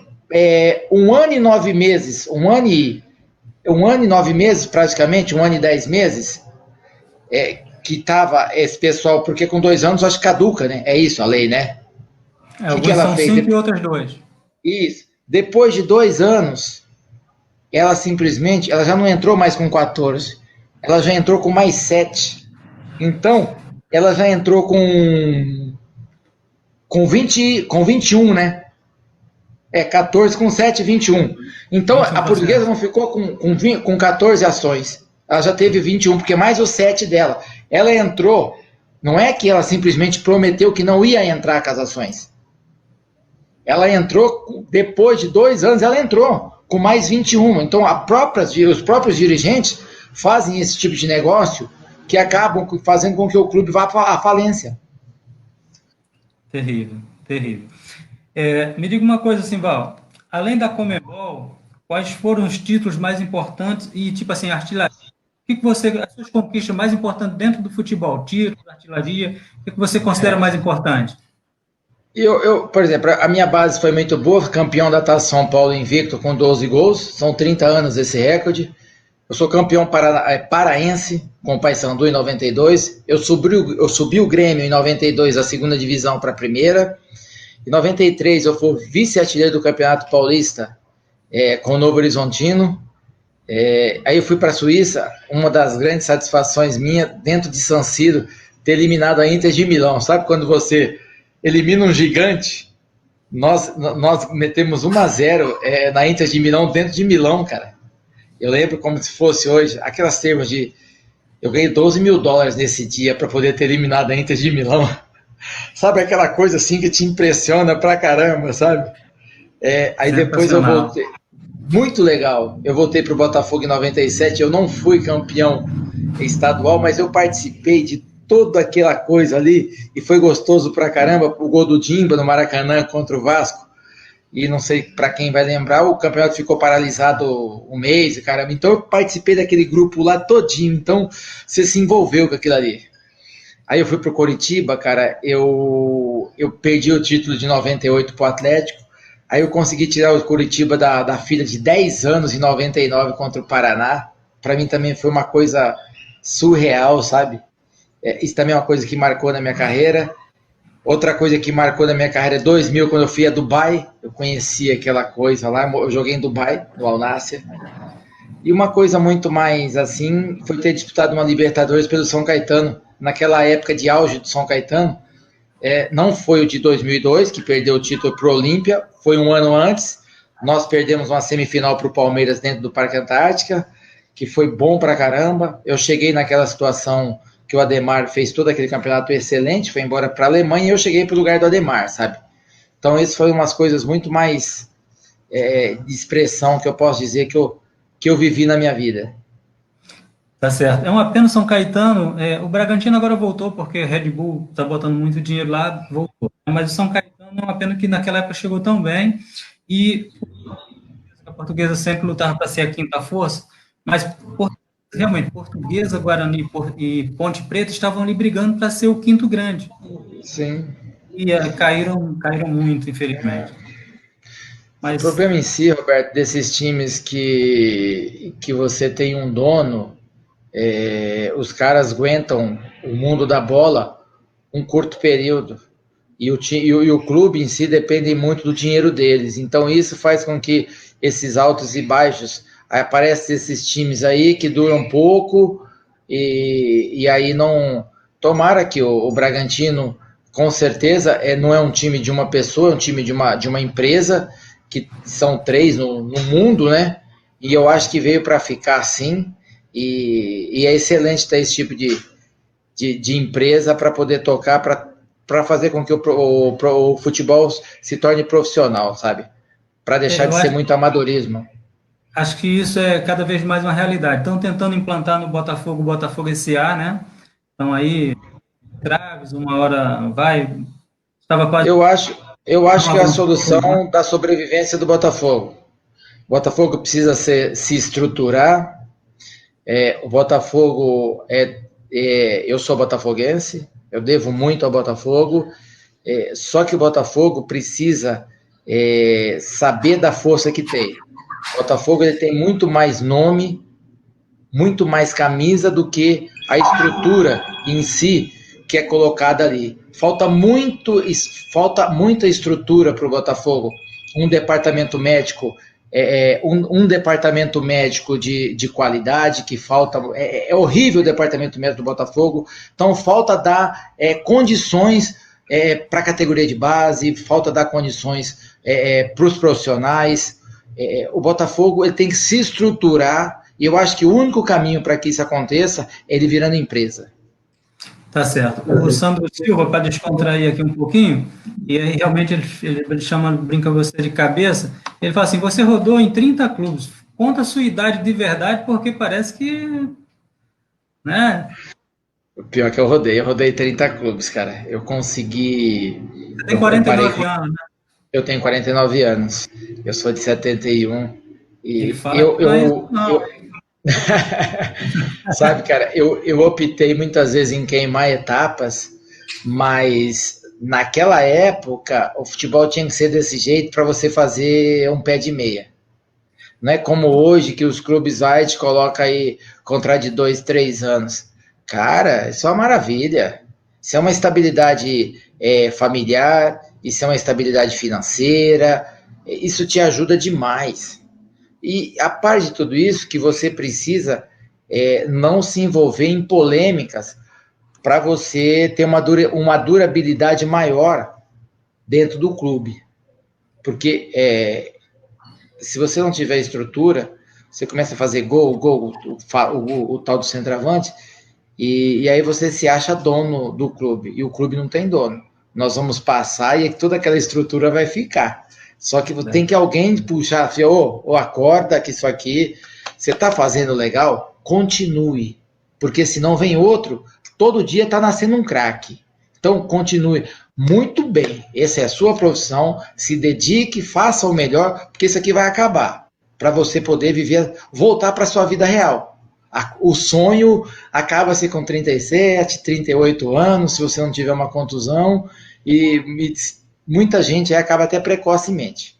1 ano e 9 meses, 1 ano e 9 meses praticamente, 1 ano e 10 meses, que estava esse pessoal, porque com 2 anos acho que caduca, né? É isso a lei, né? Que ela fez? 5 e outras 2. Isso. Depois de 2 anos, ela simplesmente, ela já não entrou mais com 14, ela já entrou com mais 7. Então, ela já entrou com 21, né? 14 com 7, 21. Então, a Portuguesa não ficou com 14 ações. Ela já teve 21, porque mais os 7 dela. Ela entrou, não é que ela simplesmente prometeu que não ia entrar com as ações. Ela entrou, depois de 2 anos, ela entrou com mais 21. Então, os próprios dirigentes fazem esse tipo de negócio que acabam fazendo com que o clube vá à falência. Terrível, terrível. Me diga uma coisa, Simval, além da Conmebol, quais foram os títulos mais importantes e, tipo assim, artilharia? As suas conquistas mais importantes dentro do futebol, títulos, artilharia, o que você considera mais importante? Por exemplo, a minha base foi muito boa, campeão da Taça São Paulo invicto com 12 gols, são 30 anos esse recorde. Eu sou campeão paraense com o Paysandu em 92. Eu subi o Grêmio em 92, a segunda divisão para a primeira. Em 93 eu fui vice-artilheiro do Campeonato Paulista com o Novo Horizontino. Aí eu fui para a Suíça, uma das grandes satisfações minha dentro de San Siro, ter eliminado a Inter de Milão. Sabe quando você elimina um gigante? Nós metemos 1-0 na Inter de Milão, dentro de Milão, cara. Eu lembro como se fosse hoje, aquelas termos de... Eu ganhei $12.000 nesse dia para poder ter eliminado a Inter de Milão. Sabe aquela coisa assim que te impressiona pra caramba, sabe? Aí depois eu voltei. Muito legal. Eu voltei pro Botafogo em 97. Eu não fui campeão estadual, mas eu participei de toda aquela coisa ali e foi gostoso pra caramba. O gol do Dimba no Maracanã contra o Vasco. E não sei para quem vai lembrar, o campeonato ficou paralisado um mês, caramba. Então eu participei daquele grupo lá todinho. Então você se envolveu com aquilo ali. Aí eu fui pro Coritiba, cara. Eu perdi o título de 98 pro Atlético. Aí eu consegui tirar o Coritiba da fila de 10 anos em 99 contra o Paraná. Para mim também foi uma coisa surreal, sabe? Isso também é uma coisa que marcou na minha carreira. Outra coisa que marcou na minha carreira é 2000, quando eu fui a Dubai. Eu conheci aquela coisa lá. Eu joguei em Dubai, no Al Nassr. E uma coisa muito mais assim foi ter disputado uma Libertadores pelo São Caetano. Naquela época de auge do São Caetano. Não foi o de 2002, que perdeu o título para o Olímpia. Foi um ano antes. Nós perdemos uma semifinal para o Palmeiras dentro do Parque Antártica, que foi bom pra caramba. Eu cheguei naquela situação que o Ademar fez todo aquele campeonato excelente, foi embora para a Alemanha e eu cheguei para o lugar do Ademar, sabe? Então, isso foi umas coisas muito mais de expressão que eu posso dizer que eu vivi na minha vida. Tá certo. É uma pena o São Caetano. O Bragantino agora voltou, porque a Red Bull está botando muito dinheiro lá, voltou. Mas o São Caetano é uma pena que naquela época chegou tão bem. E a Portuguesa sempre lutava para ser a quinta força, mas realmente Portuguesa, Guarani e Ponte Preta estavam ali brigando para ser o quinto grande. Sim. E caíram muito, infelizmente. Mas... O problema em si, Roberto, desses times que você tem um dono, os caras aguentam o mundo da bola um curto período. E o clube em si depende muito do dinheiro deles. Então isso faz com que esses altos e baixos, aparecem esses times aí que duram pouco e aí não... Tomara que o Bragantino, com certeza, não é um time de uma pessoa, é um time de uma empresa, que são 3 no mundo, né? E eu acho que veio para ficar assim. E é excelente ter esse tipo de empresa para poder tocar, para fazer com que o futebol se torne profissional, sabe? Para deixar de ser muito amadorismo. Acho que isso é cada vez mais uma realidade. Estão tentando implantar no Botafogo, o Botafogo SA, né? Então aí, traves, uma hora vai... Estava quase... Eu acho que é a solução da sobrevivência do Botafogo. O Botafogo precisa se estruturar. O Botafogo eu sou botafoguense, eu devo muito ao Botafogo, só que o Botafogo precisa saber da força que tem. O Botafogo ele tem muito mais nome, muito mais camisa do que a estrutura em si que é colocada ali. Falta muita estrutura para o Botafogo. Um departamento médico, um departamento médico de qualidade que falta. É horrível o departamento médico do Botafogo. Então falta dar condições para a categoria de base, falta dar condições para os profissionais. O Botafogo ele tem que se estruturar, e eu acho que o único caminho para que isso aconteça é ele virando empresa. Tá certo. O Sandro Silva, para descontrair aqui um pouquinho, e aí realmente ele brinca você de cabeça, ele fala assim, você rodou em 30 clubes, conta a sua idade de verdade, porque parece que... né? O pior é que eu rodei 30 clubes, cara. Eu consegui... Você tem 49 anos, né? Eu tenho 49 anos. Eu sou de 71. E ele fala sabe, cara, eu optei muitas vezes em queimar etapas, mas naquela época o futebol tinha que ser desse jeito para você fazer um pé de meia. Não é como hoje que os clubes te colocam aí contrato de 2, 3 anos. Cara, isso é uma maravilha. Isso é uma estabilidade familiar, isso é uma estabilidade financeira, isso te ajuda demais. E a parte de tudo isso, que você precisa não se envolver em polêmicas para você ter uma durabilidade maior dentro do clube. Porque se você não tiver estrutura, você começa a fazer gol, o tal do centroavante, E aí você se acha dono do clube, e o clube não tem dono. Nós vamos passar e toda aquela estrutura vai ficar. Só que tem que alguém puxar, assim, acorda que isso aqui, você está fazendo legal? Continue. Porque senão vem outro, todo dia está nascendo um craque. Então, continue. Muito bem, essa é a sua profissão, se dedique, faça o melhor, porque isso aqui vai acabar. Para você poder viver, voltar para a sua vida real. O sonho acaba-se com 37, 38 anos, se você não tiver uma contusão, e muita gente acaba até precocemente.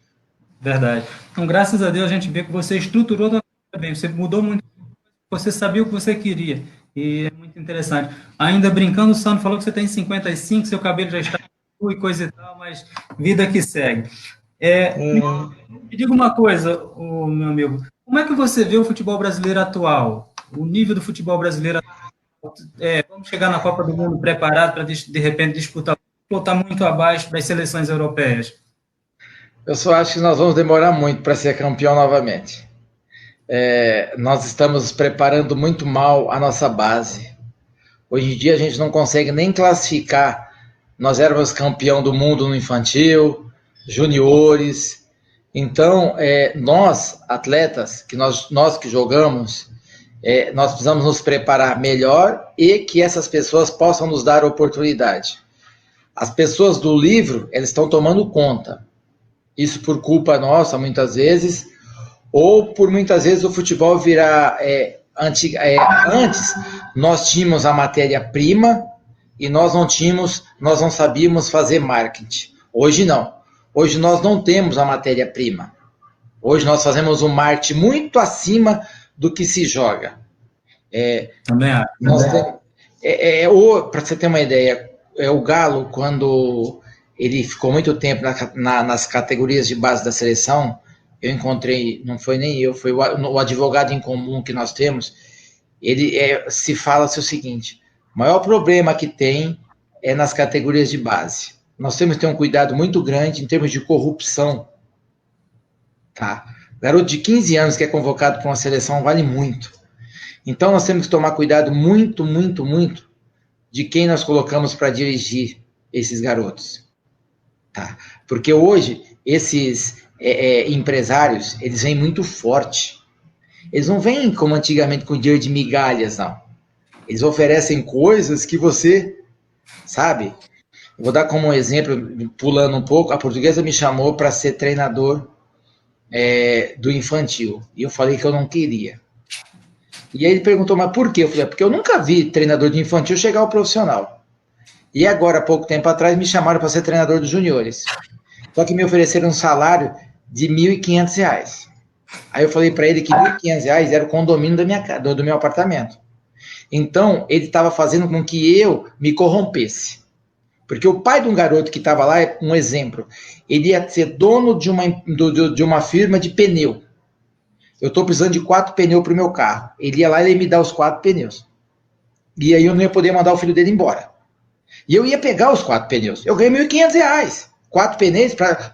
Verdade. Então, graças a Deus, a gente vê que você estruturou da bem, você mudou muito, você sabia o que você queria, e é muito interessante. Ainda brincando, o Sandro falou que você tem 55, seu cabelo já está e coisa e tal, mas vida que segue. Me diga uma coisa, meu amigo, como é que você vê o futebol brasileiro atual? O nível do futebol brasileiro atual? Vamos chegar na Copa do Mundo preparado para, de repente, disputar, ou está muito abaixo para as seleções europeias? Eu só acho que nós vamos demorar muito para ser campeão novamente. Nós estamos preparando muito mal a nossa base. Hoje em dia a gente não consegue nem classificar. Nós éramos campeão do mundo no infantil, juniores. Então, nós, atletas, nós que jogamos, nós precisamos nos preparar melhor e que essas pessoas possam nos dar oportunidade. As pessoas do livro, elas estão tomando conta. Isso por culpa nossa, muitas vezes, ou por muitas vezes o futebol virar... antes, nós tínhamos a matéria-prima e nós não sabíamos fazer marketing. Hoje não. Hoje nós não temos a matéria-prima. Hoje nós fazemos um marketing muito acima do que se joga. Também acho. Para você ter uma ideia, o Galo, quando ele ficou muito tempo nas categorias de base da seleção, eu encontrei, não foi nem eu, foi o advogado em comum que nós temos, ele se fala-se o seguinte: o maior problema que tem é nas categorias de base. Nós temos que ter um cuidado muito grande em termos de corrupção. Tá? Garoto de 15 anos que é convocado para uma seleção vale muito. Então nós temos que tomar cuidado muito, muito, muito de quem nós colocamos para dirigir esses garotos. Tá? Porque hoje, esses empresários, eles vêm muito forte. Eles não vêm como antigamente com dinheiro de migalhas, não. Eles oferecem coisas que você, sabe? Vou dar como um exemplo, pulando um pouco, a Portuguesa me chamou para ser treinador do infantil. E eu falei que eu não queria. E aí ele perguntou, mas por quê? Eu falei, porque eu nunca vi treinador de infantil chegar ao profissional. E agora, há pouco tempo atrás, me chamaram para ser treinador dos juniores. Só que me ofereceram um salário de R$ 1.500. Aí eu falei para ele que R$ 1.500 era o condomínio do meu apartamento. Então, ele estava fazendo com que eu me corrompesse. Porque o pai de um garoto que estava lá, é um exemplo, ele ia ser dono de uma firma de pneu. Eu estou precisando de 4 pneus para o meu carro. Ele ia lá e ia me dar os 4 pneus. E aí eu não ia poder mandar o filho dele embora. E eu ia pegar os 4 pneus. Eu ganhei R$ 1.500. 4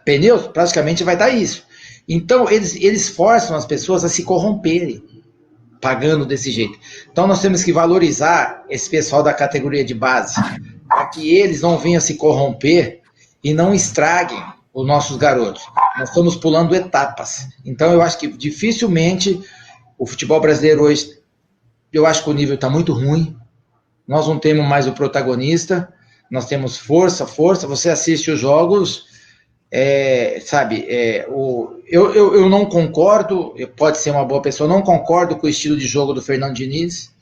pneus, praticamente vai dar isso. Então, eles forçam as pessoas a se corromperem, pagando desse jeito. Então, nós temos que valorizar esse pessoal da categoria de base, para que eles não venham se corromper e não estraguem os nossos garotos. Nós estamos pulando etapas. Então, eu acho que dificilmente o futebol brasileiro hoje, eu acho que o nível está muito ruim. Nós não temos mais o protagonista, nós temos força. Você assiste os jogos, eu não concordo, pode ser uma boa pessoa, não concordo com o estilo de jogo do Fernando Diniz.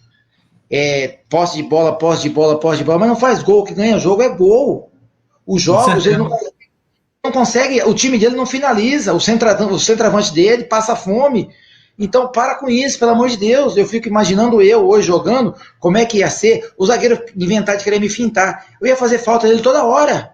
Posse de bola, mas não faz gol, que ganha jogo é gol. Os jogos, ele não consegue, o time dele não finaliza, o centroavante dele passa fome. Então, para com isso, pelo amor de Deus. Eu fico imaginando eu hoje jogando, como é que ia ser o zagueiro inventar de querer me fintar. Eu ia fazer falta dele toda hora.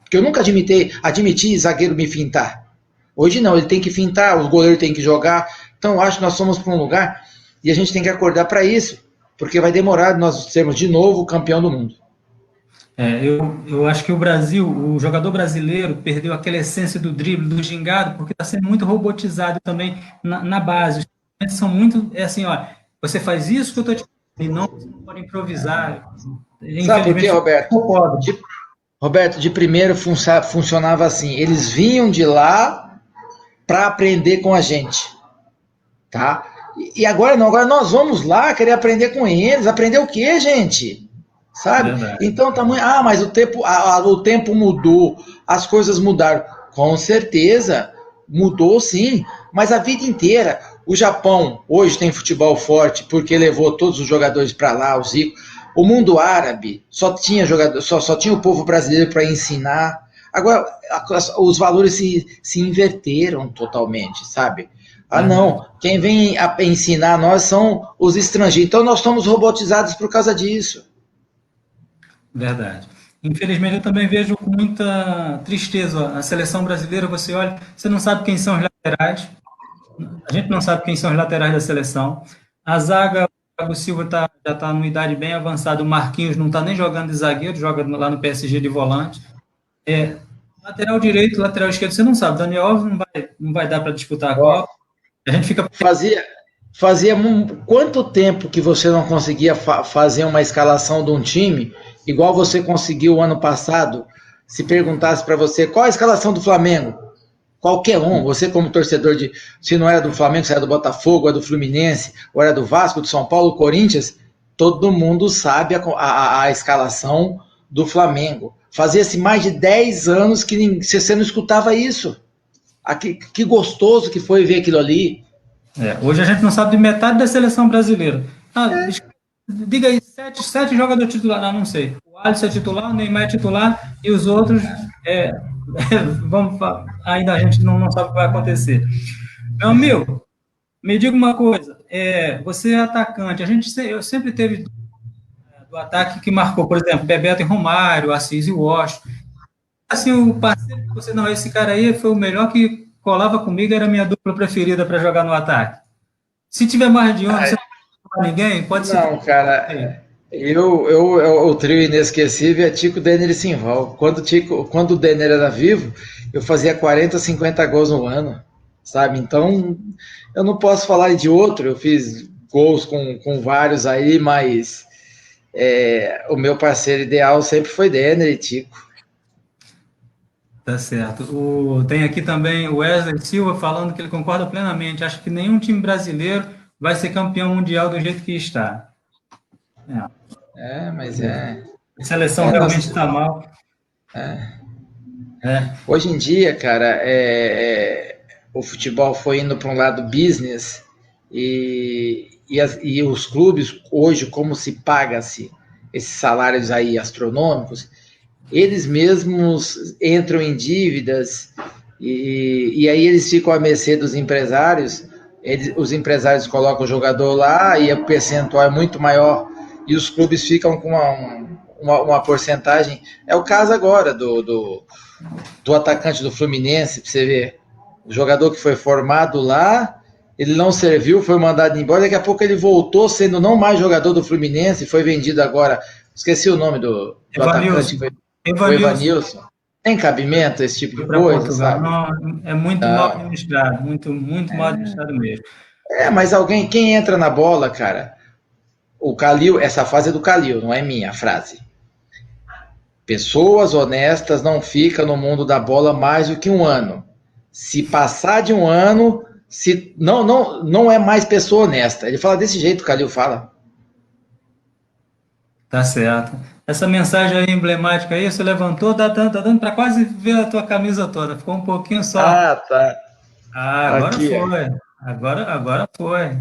Porque eu nunca admiti zagueiro me fintar. Hoje não, ele tem que fintar, o goleiro tem que jogar. Então, eu acho que nós somos para um lugar e a gente tem que acordar para isso. Porque vai demorar nós sermos de novo campeão do mundo. Eu acho que o jogador brasileiro perdeu aquela essência do drible, do gingado, porque está sendo muito robotizado também na base. Os são muito, assim, ó, você faz isso que eu estou te você não pode improvisar. Sabe por quê, Roberto? Não pode. Roberto, de primeiro funcionava assim, eles vinham de lá para aprender com a gente, tá? E agora não, agora nós vamos lá querer aprender com eles, aprender o quê, gente? Sabe? Então, mas o tempo mudou, as coisas mudaram. Com certeza, mudou sim, mas a vida inteira. O Japão hoje tem futebol forte porque levou todos os jogadores para lá, o Zico. O mundo árabe só tinha jogador, só tinha o povo brasileiro para ensinar. Agora, os valores se inverteram totalmente, sabe? Não, quem vem a ensinar nós são os estrangeiros. Então, nós estamos robotizados por causa disso. Verdade. Infelizmente, eu também vejo com muita tristeza a seleção brasileira. Você olha, você não sabe quem são os laterais. A gente não sabe quem são os laterais da seleção. A zaga, o Thiago Silva já está numa idade bem avançada. O Marquinhos não está nem jogando de zagueiro, joga lá no PSG de volante. Lateral direito, lateral esquerdo, você não sabe. Daniel Alves não vai dar para disputar a Copa. A gente fica... Fazia quanto tempo que você não conseguia fazer uma escalação de um time igual você conseguiu ano passado? Se perguntasse para você qual a escalação do Flamengo, qualquer um, você como torcedor se não era do Flamengo, se era do Botafogo, era do Fluminense, ou era do Vasco, do São Paulo, Corinthians, todo mundo sabe a escalação do Flamengo. Fazia-se mais de 10 anos que você não escutava isso. Que gostoso que foi ver aquilo ali. Hoje a gente não sabe de metade da seleção brasileira. Diga aí, sete jogadores titulares. Não sei. O Alisson é titular, o Neymar é titular e os outros ainda a gente não sabe o que vai acontecer. Meu amigo, me diga uma coisa. Você é atacante. Eu sempre teve do ataque que marcou, por exemplo, Bebeto e Romário, Assis e Washington. Assim, o parceiro que você esse cara aí foi o melhor que colava comigo, era a minha dupla preferida para jogar no ataque. Se tiver mais de um, você não vai ninguém, pode ser. Não, cara, o trio inesquecível é Tico, Denner e Simval. Quando o Denner era vivo, eu fazia 40, 50 gols no ano, sabe? Então, eu não posso falar de outro, eu fiz gols com vários aí, mas o meu parceiro ideal sempre foi Denner e Tico. Tá certo. Tem aqui também o Wesley Silva falando que ele concorda plenamente. Acho que nenhum time brasileiro vai ser campeão mundial do jeito que está. Mas a seleção realmente está mal. Hoje em dia, cara, o futebol foi indo para um lado business e os clubes hoje, como se paga-se esses salários aí astronômicos, eles mesmos entram em dívidas e aí eles ficam à mercê dos empresários. Os empresários colocam o jogador lá e o percentual é muito maior e os clubes ficam com uma porcentagem. É o caso agora do atacante do Fluminense, para você ver. O jogador que foi formado lá, ele não serviu, foi mandado embora, daqui a pouco ele voltou sendo não mais jogador do Fluminense, foi vendido agora. Esqueci o nome do atacante. O Evanilson. Tem cabimento esse tipo de coisa, sabe? Não, é muito mal administrado, muito mal administrado mesmo. Mas quem entra na bola, cara, o Calil, essa frase é do Calil, não é minha a frase. Pessoas honestas não ficam no mundo da bola mais do que um ano. Se passar de um ano, não é mais pessoa honesta. Ele fala desse jeito, o Calil fala. Tá certo. Essa mensagem aí emblemática aí, você levantou, tá dando para quase ver a tua camisa toda. Ficou um pouquinho só. Tá. Agora aqui, foi. Agora foi.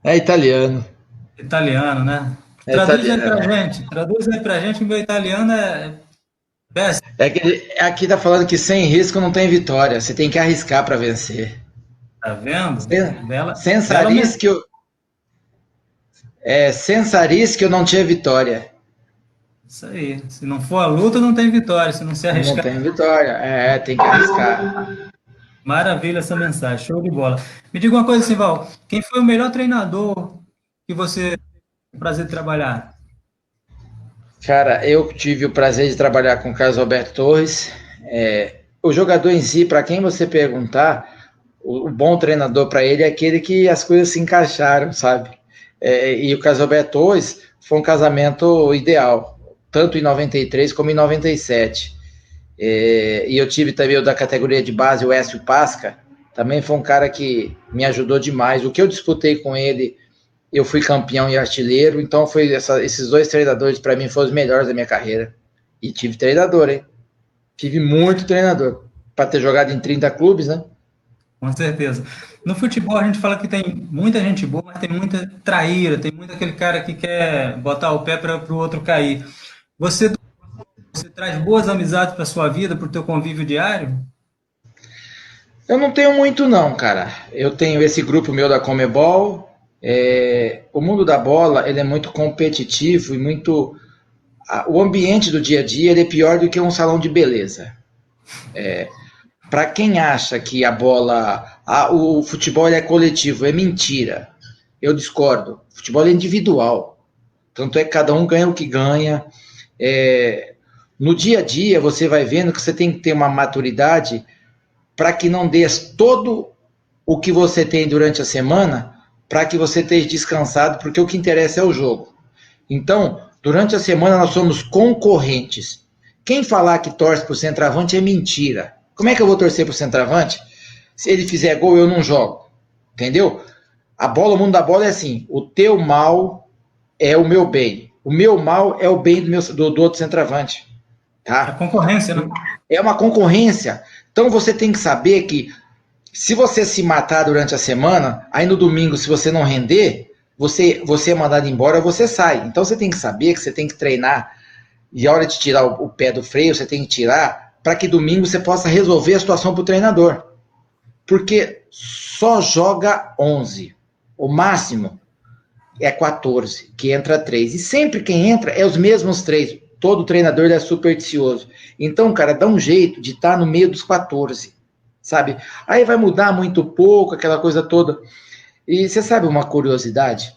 É italiano. Italiano, né? Traduz aí pra gente, que o meu italiano é péssimo. Aqui tá falando que sem risco não tem vitória. Você tem que arriscar para vencer. Tá vendo? Senza rischio não tinha vitória. Isso aí. Se não for a luta, não tem vitória. Se não se arriscar... Não tem vitória. Tem que arriscar. Maravilha essa mensagem. Show de bola. Me diga uma coisa, Simval. Quem foi o melhor treinador que você teve o prazer de trabalhar? Cara, eu tive o prazer de trabalhar com o Carlos Alberto Torres. O jogador em si, para quem você perguntar, o bom treinador para ele é aquele que as coisas se encaixaram, sabe? e o Casalberto Torres foi um casamento ideal, tanto em 93 como em 97. E eu tive também o da categoria de base, o Écio Pasca, também foi um cara que me ajudou demais. O que eu disputei com ele, eu fui campeão e artilheiro, então esses dois treinadores para mim foram os melhores da minha carreira. E tive treinador, hein? Tive muito treinador, para ter jogado em 30 clubes, né? Com certeza. No futebol a gente fala que tem muita gente boa, mas tem muita traíra, tem muito aquele cara que quer botar o pé para o outro cair. Você traz boas amizades para sua vida, para o teu convívio diário? Eu não tenho muito não, cara. Eu tenho esse grupo meu da Comebol. O mundo da bola, ele é muito competitivo e muito... O ambiente do dia a dia, ele é pior do que um salão de beleza. Para quem acha que a bola... o futebol é coletivo, é mentira. Eu discordo. O futebol é individual. Tanto é que cada um ganha o que ganha. No dia a dia, você vai vendo que você tem que ter uma maturidade para que não dê todo o que você tem durante a semana, para que você esteja descansado, porque o que interessa é o jogo. Então, durante a semana nós somos concorrentes. Quem falar que torce para o centroavante é mentira. Como é que eu vou torcer para o centroavante? Se ele fizer gol, eu não jogo. Entendeu? O mundo da bola é assim, o teu mal é o meu bem. O meu mal é o bem do outro centroavante. Tá? A concorrência, né? É uma concorrência. Então você tem que saber que se você se matar durante a semana, aí no domingo, se você não render, você é mandado embora, você sai. Então você tem que saber que você tem que treinar e a hora de tirar o pé do freio, você tem que tirar para que domingo você possa resolver a situação para o treinador. Porque só joga 11. O máximo é 14, que entra 3. E sempre quem entra é os mesmos 3. Todo treinador é supersticioso. Então, cara, dá um jeito de estar no meio dos 14, sabe? Aí vai mudar muito pouco, aquela coisa toda. E você sabe uma curiosidade?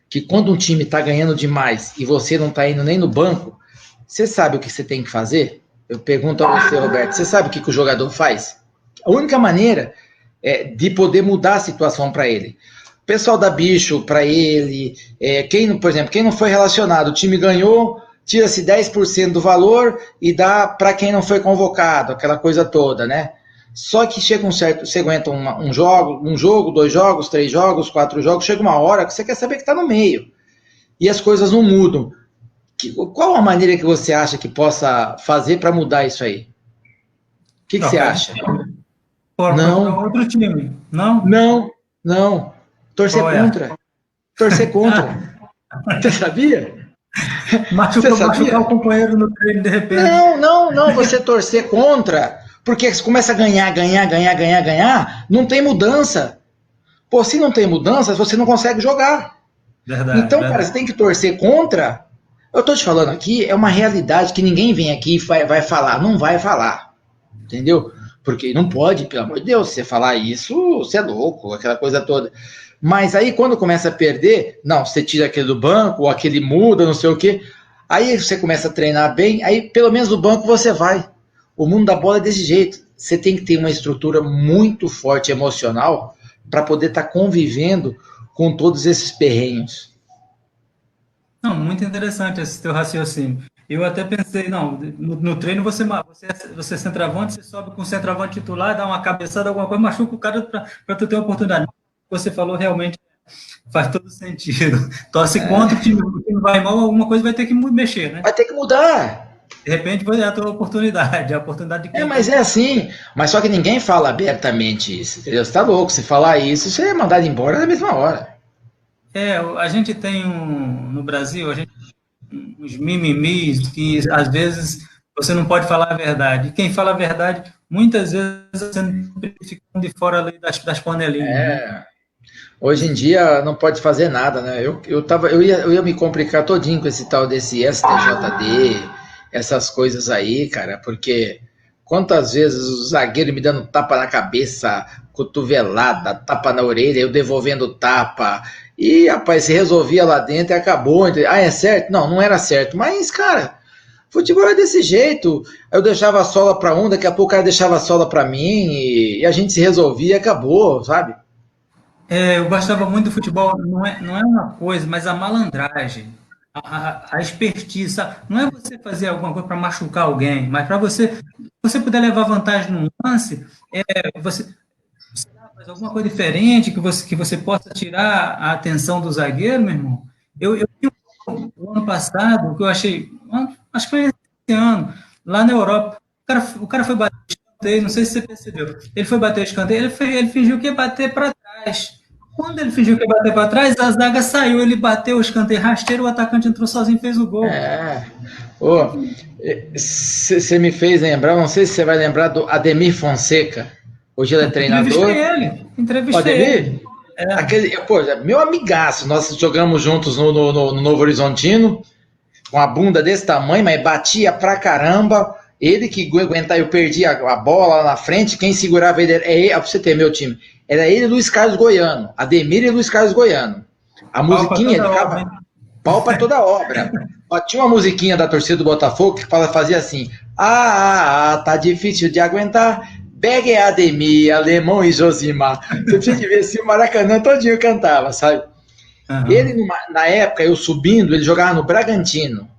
Que quando um time está ganhando demais e você não está indo nem no banco, você sabe o que você tem que fazer? Eu pergunto a você, Roberto, você sabe o que o jogador faz? A única maneira é de poder mudar a situação para ele. O pessoal dá bicho para ele, por exemplo, quem não foi relacionado, o time ganhou, tira-se 10% do valor e dá para quem não foi convocado, aquela coisa toda, né? Só que chega você aguenta um jogo, 2 jogos, 3 jogos, 4 jogos, chega uma hora que você quer saber que está no meio. E as coisas não mudam. Qual a maneira que você acha que possa fazer para mudar isso aí? O que você acha? Não. Outro time, não? Não. Torcer contra. Torcer contra. Você sabia? Machucar o companheiro no treino de repente. Não, você torcer contra, porque você começa a ganhar, não tem mudança. Pô, se não tem mudança, você não consegue jogar. Então, cara, você tem que torcer contra. Eu tô te falando aqui, é uma realidade que ninguém vem aqui e vai falar, não vai falar. Entendeu? Porque não pode, pelo amor de Deus, você falar isso, você é louco, aquela coisa toda. Mas aí quando começa a perder, não, você tira aquele do banco, ou aquele muda, não sei o quê. Aí você começa a treinar bem, aí pelo menos no banco você vai. O mundo da bola é desse jeito. Você tem que ter uma estrutura muito forte emocional para poder estar convivendo com todos esses perrenhos. Não, muito interessante esse teu raciocínio. Eu até pensei, não, no treino você é centroavante, você sobe com o centroavante titular, dá uma cabeçada, alguma coisa, machuca o cara para tu ter uma oportunidade. Você falou realmente faz todo sentido. Torce contra, o time vai mal, alguma coisa vai ter que mexer, né? Vai ter que mudar. De repente vai dar a tua oportunidade, a oportunidade de quem... Mas é assim. Mas só que ninguém fala abertamente isso, entendeu? Você tá louco, se falar isso, você é mandado embora na mesma hora. A gente tem no Brasil, uns mimimis que às vezes você não pode falar a verdade. E quem fala a verdade, muitas vezes você fica de fora ali das panelinhas. Né? Hoje em dia não pode fazer nada, né? Eu ia me complicar todinho com esse tal desse STJD, essas coisas aí, cara, porque quantas vezes o zagueiro me dando tapa na cabeça, cotovelada, tapa na orelha, eu devolvendo tapa, e rapaz, se resolvia lá dentro e acabou. É certo? Não era certo, mas, cara, futebol é desse jeito. Eu deixava a sola pra um, daqui a pouco o cara deixava a sola pra mim, e a gente se resolvia e acabou, sabe? Eu gostava muito do futebol, não é uma coisa, mas a malandragem, a expertise, sabe? Não é você fazer alguma coisa para machucar alguém, mas para você puder levar vantagem num lance, você faz alguma coisa diferente que você possa tirar a atenção do zagueiro, meu irmão. Eu vi o ano passado, que eu achei, acho que foi esse ano, lá na Europa, o cara foi bater o escanteio, não sei se você percebeu, ele foi bater o escanteio, ele fingiu que ia bater para trás. Quando ele fingiu que ia bater para trás, a zaga saiu, ele bateu o escanteio rasteiro, o atacante entrou sozinho e fez o gol. É. Ô, você me fez lembrar, não sei se você vai lembrar do Ademir Fonseca. Hoje ele é Entrevistei treinador. ele, O entrevistei ele. Ademir? Aquele, pô, meu amigaço, nós jogamos juntos no Novo Horizontino, com a bunda desse tamanho, mas batia pra caramba. Ele que aguentava, eu perdi a bola lá na frente, quem segurava ele, pra você ter meu time, era ele e Luiz Carlos Goiano, Ademir e Luiz Carlos Goiano. A Pau para musiquinha, ele toda obra, ficava hein? pau pra toda obra. Ó, tinha uma musiquinha da torcida do Botafogo que fazia assim: tá difícil de aguentar. Begue Ademir, Alemão e Josimar. Você tinha que ver assim, o Maracanã todinho cantava, sabe? Ele, Aham. na época, eu subindo, ele jogava no Bragantino.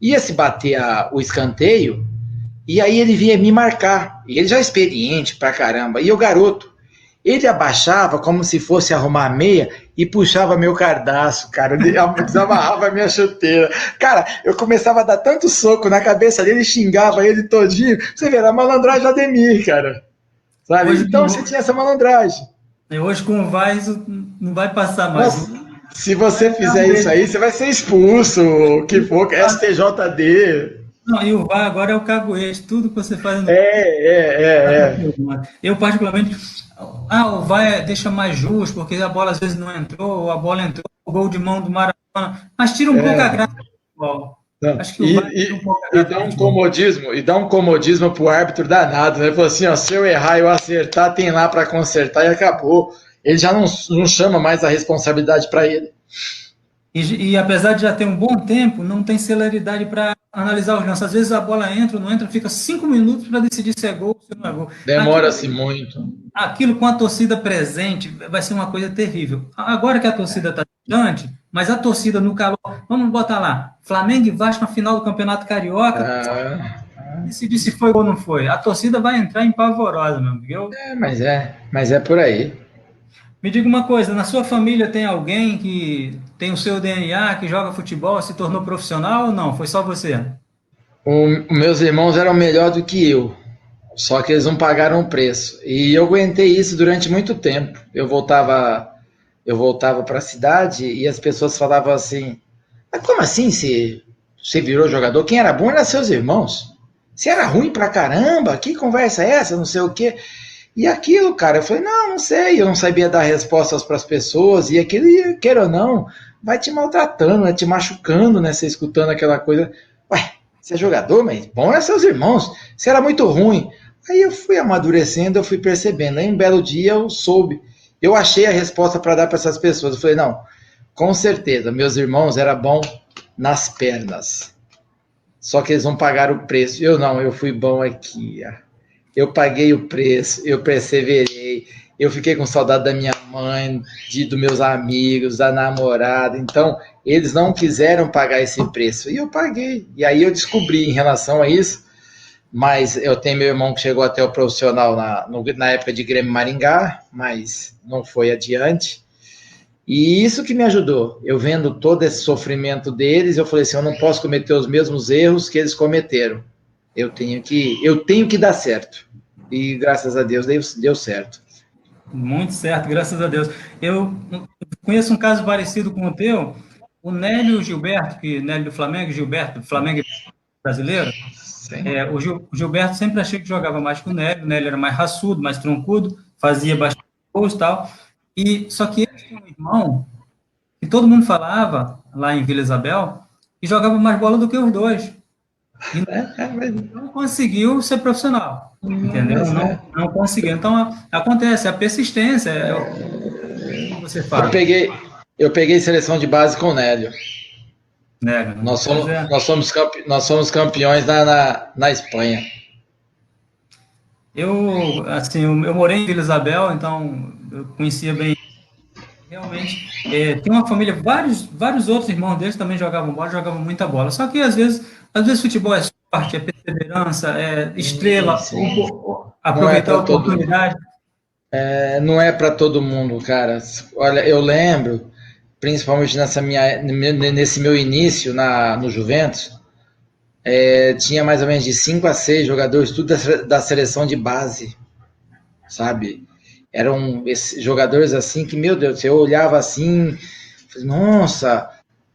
Ia se bater o escanteio, e aí ele vinha me marcar. E ele já é experiente pra caramba. E o garoto, ele abaixava como se fosse arrumar a meia e puxava meu cardaço, cara. Ele desamarrava a minha chuteira. Cara, eu começava a dar tanto soco na cabeça dele, xingava ele todinho. Você vê, era a malandragem do Ademir, cara. Sabe? Hoje, Então você tinha essa malandragem. hoje com o Vaz não vai passar mais. Nossa, se você fizer isso aí, você vai ser expulso, o que for, STJD. Não, e o VAR agora é o caguete, tudo que você faz no É. eu particularmente, o VAR deixa mais justo, porque a bola às vezes não entrou, ou a bola entrou, o gol de mão do Maradona, mas tira um pouco a graça do futebol. Não. Acho que o VAR tira um pouco a E graça dá do um futebol. comodismo, pro árbitro danado, né? Falou assim, ó, se eu errar e eu acertar, tem lá para consertar e acabou. Ele já não chama mais a responsabilidade para ele. E apesar de já ter um bom tempo, não tem celeridade para analisar os lances. Às vezes a bola entra ou não entra, fica 5 minutos para decidir se é gol ou se não é gol. Demora-se muito. Aquilo com a torcida presente vai ser uma coisa terrível. Agora que a torcida está distante, mas a torcida no calor, vamos botar lá, Flamengo e Vasco na final do Campeonato Carioca, Ah, decidir se foi ou não foi. A torcida vai entrar em pavorosa, meu amigo. mas é por aí. Me diga uma coisa, na sua família tem alguém que tem o seu DNA, que joga futebol, se tornou profissional ou não? Foi só você? Meus irmãos eram melhor do que eu, só que eles não pagaram o preço. E eu aguentei isso durante muito tempo. Eu voltava para a cidade e as pessoas falavam assim: mas como assim você virou jogador? Quem era bom eram seus irmãos. Você era ruim pra caramba, que conversa é essa? Não sei o quê. E aquilo, cara, eu falei: não sei, eu não sabia dar respostas para as pessoas, e aquilo, queira ou não, vai te maltratando, vai te machucando, né? Você escutando aquela coisa. Ué, você é jogador, mas bom é seus irmãos. Você era muito ruim. Aí eu fui amadurecendo, eu fui percebendo. Aí um belo dia eu soube. Eu achei a resposta para dar para essas pessoas. Eu falei: não, com certeza, meus irmãos era bom nas pernas. Só que eles não pagaram o preço. Eu não, eu fui bom aqui. Eu paguei o preço, eu perseverei. Eu fiquei com saudade da minha mãe, dos meus amigos, da namorada. Então, eles não quiseram pagar esse preço. E eu paguei. E aí eu descobri em relação a isso. Mas eu tenho meu irmão que chegou até o profissional na época de Grêmio Maringá, mas não foi adiante. E isso que me ajudou. Eu vendo todo esse sofrimento deles, eu falei assim: eu não posso cometer os mesmos erros que eles cometeram. Eu tenho que dar certo. E graças a Deus deu certo. Muito certo, graças a Deus. Eu conheço um caso parecido com o teu, o Nélio Gilberto, Nélio do Flamengo, Gilberto do Flamengo brasileiro. Sim. O Gilberto sempre achei que jogava mais que o Nélio era mais raçudo, mais troncudo, fazia bastante gols e tal. Só que ele tinha um irmão que todo mundo falava lá em Vila Isabel e jogava mais bola do que os dois. E não conseguiu ser profissional, entendeu? Mas Não conseguiu. Então, acontece, a persistência é o que você eu faz. peguei, eu peguei seleção de base com o Nélio. Nega, né? Nós Pois somos, é. nós somos campeões na Espanha. Assim, eu morei em Vila Isabel, então eu conhecia bem. realmente, tem uma família, vários outros irmãos deles também jogavam bola, jogavam muita bola. Só que às vezes futebol é sorte, é perseverança, é Sim, estrela, sim. Não é aproveitar a para todo, oportunidade. não é para todo mundo, cara. Olha, eu lembro, principalmente nesse meu início no Juventus, tinha mais ou menos de 5 a 6 jogadores, tudo da seleção de base, sabe? Eram jogadores assim que, meu Deus, eu olhava assim, nossa,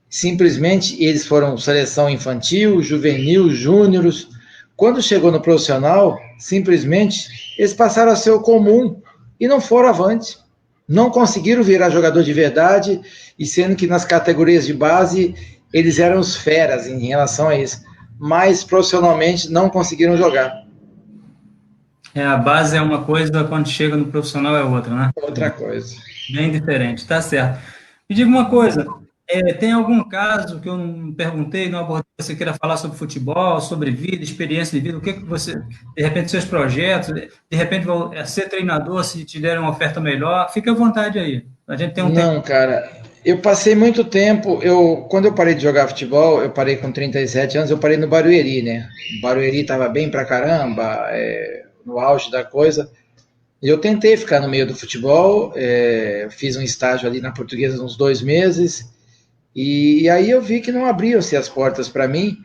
simplesmente eles foram seleção infantil, juvenil, júniores. Quando chegou no profissional, simplesmente eles passaram a ser o comum e não foram avante. Não conseguiram virar jogador de verdade, e sendo que nas categorias de base eles eram os feras em relação a isso. Mas profissionalmente não conseguiram jogar. A base é uma coisa, quando chega no profissional é outra, né? Outra coisa. Bem diferente, tá certo. Me diga uma coisa, tem algum caso que eu não perguntei, não abordei, que você queira falar sobre futebol, sobre vida, experiência de vida, o que você, de repente, seus projetos, de repente, ser treinador, se te derem uma oferta melhor, fique à vontade aí. A gente tem um tempo. Não, cara. Eu passei muito tempo. Quando eu parei de jogar futebol, eu parei com 37 anos, eu parei no Barueri, né? O Barueri tava bem pra caramba, no auge da coisa. E eu tentei ficar no meio do futebol, fiz um estágio ali na Portuguesa uns 2 meses, e aí eu vi que não abriam-se as portas para mim,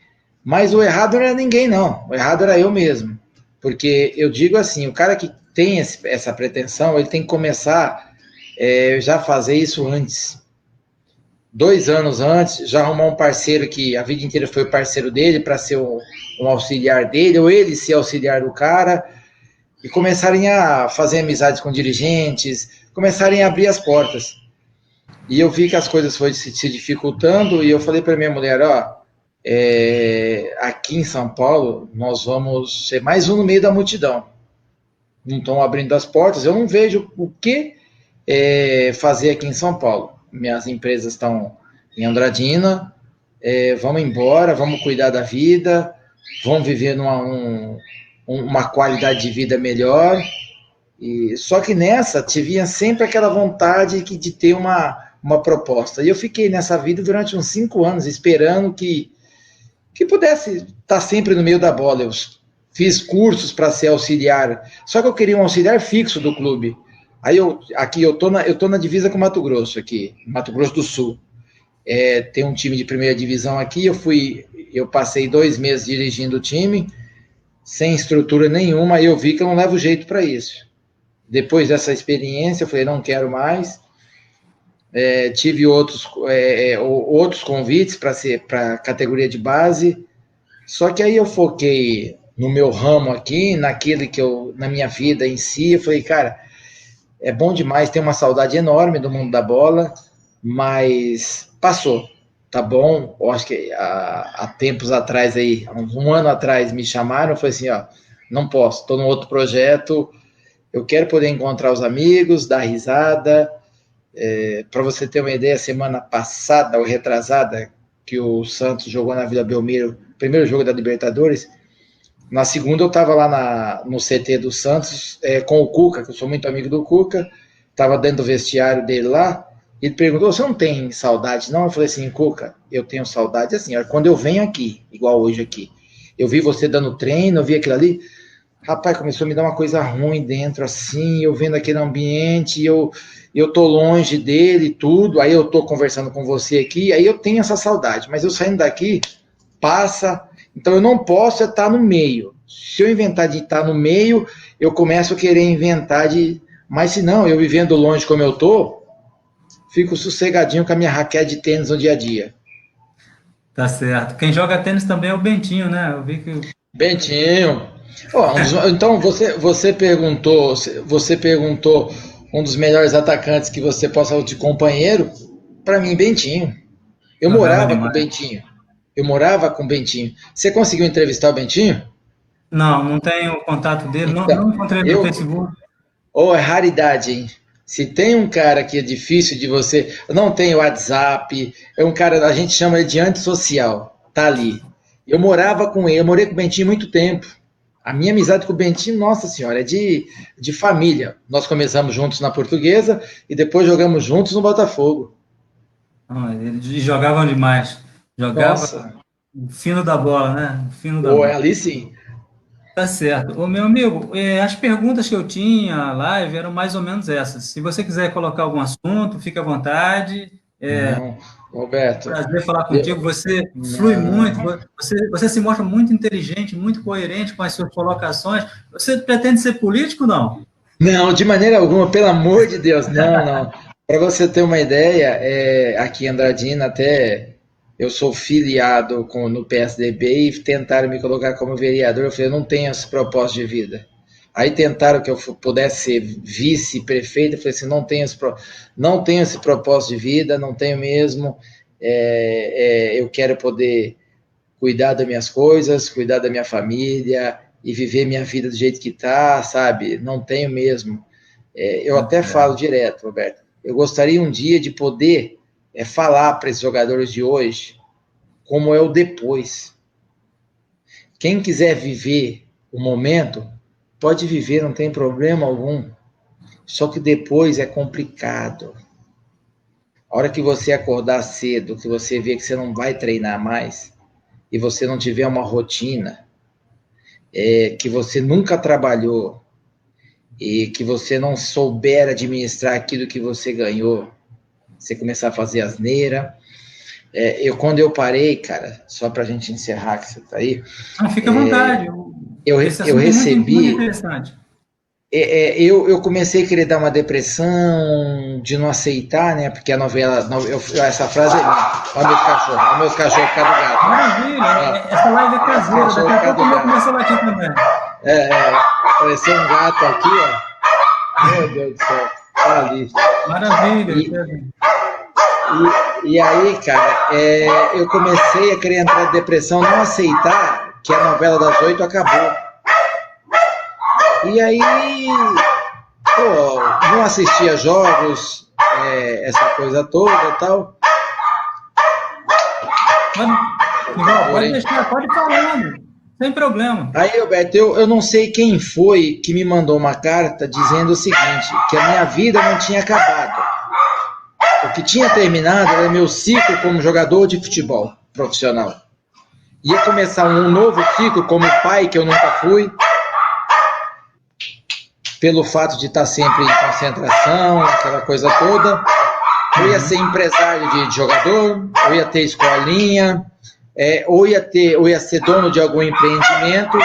mas o errado não era ninguém, não. O errado era eu mesmo. Porque eu digo assim, o cara que tem essa pretensão, ele tem que começar já fazer isso antes. 2 anos antes, já arrumar um parceiro que a vida inteira foi parceiro dele para ser um auxiliar dele, ou ele ser auxiliar do cara, e começarem a fazer amizades com dirigentes, começarem a abrir as portas. E eu vi que as coisas foram se dificultando, e eu falei para minha mulher, aqui em São Paulo, nós vamos ser mais um no meio da multidão. Não estão abrindo as portas, eu não vejo o que fazer aqui em São Paulo. Minhas empresas estão em Andradina, vamos embora, vamos cuidar da vida, vamos viver uma qualidade de vida melhor. Só que nessa, tinha sempre aquela vontade de ter uma proposta. E eu fiquei nessa vida durante uns 5 anos, esperando que pudesse estar sempre no meio da bola. Eu fiz cursos para ser auxiliar, só que eu queria um auxiliar fixo do clube. Aí eu tô na divisa com Mato Grosso, aqui, Mato Grosso do Sul. Tem um time de primeira divisão aqui, eu passei 2 meses dirigindo o time, sem estrutura nenhuma, e eu vi que eu não levo jeito para isso. Depois dessa experiência, eu falei, não quero mais. Tive outros convites para a categoria de base, só que aí eu foquei no meu ramo aqui, naquilo que na minha vida em si, eu falei, cara, é bom demais, tenho uma saudade enorme do mundo da bola, mas passou, tá bom? Eu acho que há tempos atrás aí, uns 1 ano atrás, me chamaram, eu falei assim, não posso, estou num outro projeto, eu quero poder encontrar os amigos, dar risada. Para você ter uma ideia, semana passada ou retrasada, que o Santos jogou na Vila Belmiro, primeiro jogo da Libertadores, na segunda eu estava lá no CT do Santos com o Cuca, que eu sou muito amigo do Cuca, estava dentro do vestiário dele lá, ele perguntou, você não tem saudade não? Eu falei assim, Cuca, eu tenho saudade assim, quando eu venho aqui, igual hoje aqui, eu vi você dando treino, eu vi aquilo ali, rapaz, começou a me dar uma coisa ruim dentro, assim, eu vendo aquele ambiente, eu tô longe dele e tudo, aí eu tô conversando com você aqui, aí eu tenho essa saudade, mas eu saindo daqui, passa, então eu não posso estar no meio. Se eu inventar de estar no meio, eu começo a querer inventar mas se não, eu vivendo longe como eu tô, fico sossegadinho com a minha raquete de tênis no dia a dia. Tá certo. Quem joga tênis também é o Bentinho, né? Eu vi que Bentinho. Então você perguntou um dos melhores atacantes que você possa ter de companheiro, para mim Bentinho. Eu jogava morava com o demais. Bentinho. Eu morava com o Bentinho. Você conseguiu entrevistar o Bentinho? Não tenho o contato dele, Então, não encontrei ele no Facebook. é raridade, hein? Se tem um cara que é difícil de você, não tem WhatsApp, é um cara, a gente chama ele de antissocial, tá ali. Eu morava com ele, eu morei com o Bentinho muito tempo. A minha amizade com o Bentinho, nossa senhora, é de família. Nós começamos juntos na Portuguesa e depois jogamos juntos no Botafogo. Eles jogavam demais. Jogava Nossa. o fino da bola, né? O fino da Pô, bola. ali sim. Tá certo. Ô, meu amigo, as perguntas que eu tinha na live eram mais ou menos essas. Se você quiser colocar algum assunto, fique à vontade. Não, Roberto. Prazer falar eu- contigo. Você flui muito, não, você se mostra muito inteligente, muito coerente com as suas colocações. Você pretende ser político, não? não, de maneira alguma, pelo amor de Deus, não, não. Para você ter uma ideia, aqui em Andradina até eu sou filiado no PSDB e tentaram me colocar como vereador. Eu falei, eu não tenho esse propósito de vida. Aí tentaram que eu pudesse ser vice-prefeito. Eu falei assim, não tenho esse propósito de vida, não tenho mesmo. Eu quero poder cuidar das minhas coisas, cuidar da minha família e viver minha vida do jeito que tá, sabe? Não tenho mesmo. Eu até falo direto, Roberto. Eu gostaria um dia de poder falar para esses jogadores de hoje como é o depois. Quem quiser viver o momento, pode viver, não tem problema algum. Só que depois é complicado. A hora que você acordar cedo, que você vê que você não vai treinar mais, e você não tiver uma rotina, que você nunca trabalhou, e que você não souber administrar aquilo que você ganhou, você começar a fazer asneira. Quando eu parei, cara, só pra gente encerrar que você tá aí, Não, fique à vontade. Esse eu assunto é muito recebi, interessante. eu comecei a querer dar uma depressão de não aceitar, né? Porque a novela, essa frase é minha. Olha meus cachorros por causa do gato. Maravilha, essa live é caseira, daqui a pouco eu vou começar a latir também. Apareceu um gato aqui, ó. Meu Deus do céu, tá ali. Maravilha. E aí, cara, eu comecei a querer entrar em depressão, não aceitar que a novela das 8 acabou. E aí, pô, não assistia jogos, essa coisa toda e tal. Pode deixar, pode falando, sem problema. Aí, Roberto, eu não sei quem foi que me mandou uma carta dizendo o seguinte, que a minha vida não tinha acabado. O que tinha terminado era meu ciclo como jogador de futebol profissional. Ia começar um novo ciclo como pai, que eu nunca fui, pelo fato de estar sempre em concentração, aquela coisa toda. Eu ia ser empresário de jogador, eu ia ter escolinha, ou ia ser dono de algum empreendimento.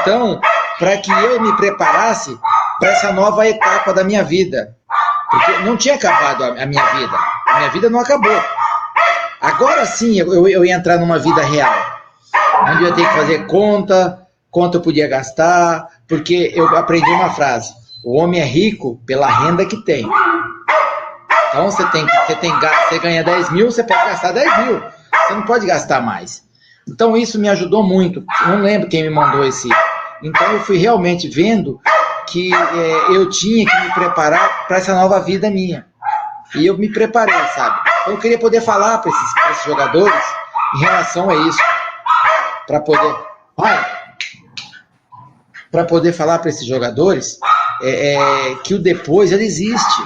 Então, para que eu me preparasse para essa nova etapa da minha vida. Porque não tinha acabado a minha vida. A minha vida não acabou. Agora sim eu ia entrar numa vida real. Onde eu ia ter que fazer conta, quanto eu podia gastar, porque eu aprendi uma frase: o homem é rico pela renda que tem. Então você ganha 10 mil, você pode gastar 10 mil. Você não pode gastar mais. Então isso me ajudou muito. Não lembro quem me mandou esse. Então eu fui realmente vendo que eu tinha que me preparar para essa nova vida minha. E eu me preparei, sabe? Eu queria poder falar para esses jogadores em relação a isso. Para poder falar para esses jogadores que o depois ele existe.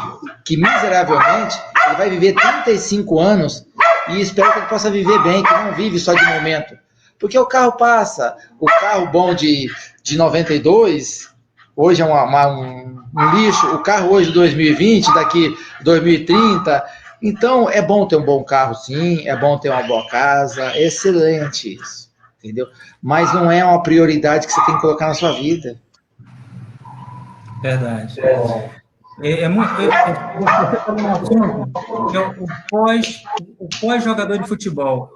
Que miseravelmente ele vai viver 35 anos e espero que ele possa viver bem, que não vive só de momento. Porque o carro passa, o carro bom de 92, hoje é um lixo, o carro hoje de 2020, daqui 2030. Então é bom ter um bom carro sim, é bom ter uma boa casa, excelente isso, entendeu? Mas não é uma prioridade que você tem que colocar na sua vida. Verdade. Você falou um assunto que é o pós-jogador de futebol.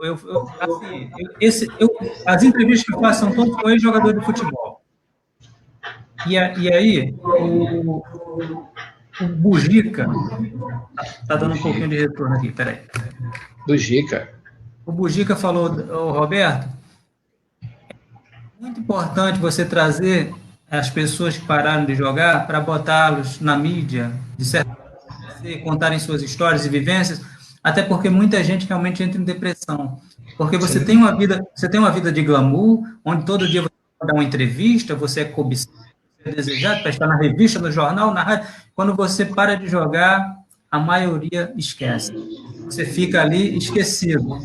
As entrevistas que eu faço são todos com ex-jogador de futebol. E aí, o Bujica está dando um pouquinho de retorno aqui, peraí. Bujica. O Bujica falou, Roberto, é muito importante você trazer as pessoas que pararam de jogar para botá-los na mídia, de certa forma, contarem suas histórias e vivências, até porque muita gente realmente entra em depressão. Porque você tem uma vida de glamour, onde todo dia você dar uma entrevista, você é cobiçado, você é desejado para estar na revista, no jornal, na rádio. Quando você para de jogar, a maioria esquece. Você fica ali esquecido,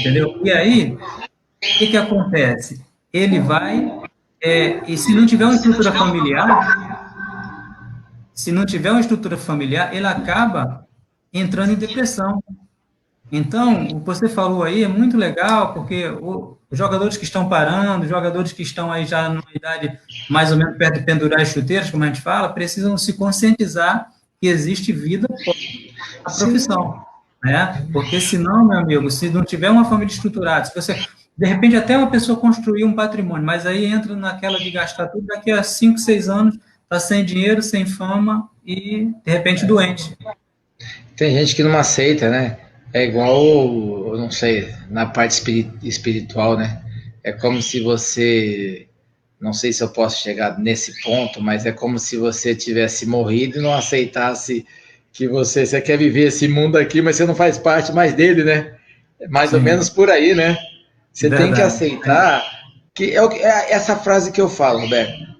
entendeu? E aí, o que acontece? Ele vai, e se não tiver uma estrutura familiar, ele acaba entrando em depressão. Então, o que você falou aí é muito legal, porque os jogadores que estão parando, os jogadores que estão aí já numa idade mais ou menos perto de pendurar as chuteiras, como a gente fala, precisam se conscientizar que existe vida após a profissão, né? Porque senão, meu amigo, se não tiver uma família estruturada, se você, de repente, até uma pessoa construir um patrimônio, mas aí entra naquela de gastar tudo, daqui a 5, 6 anos, está sem dinheiro, sem fama e, de repente, doente. Tem gente que não aceita, né? É igual, eu não sei, na parte espiritual, né? É como se você, não sei se eu posso chegar nesse ponto, mas é como se você tivesse morrido e não aceitasse que você quer viver esse mundo aqui, mas você não faz parte mais dele, né? É mais Sim. ou menos por aí, né? Você Verdade. Tem que aceitar que é essa frase que eu falo, Roberto.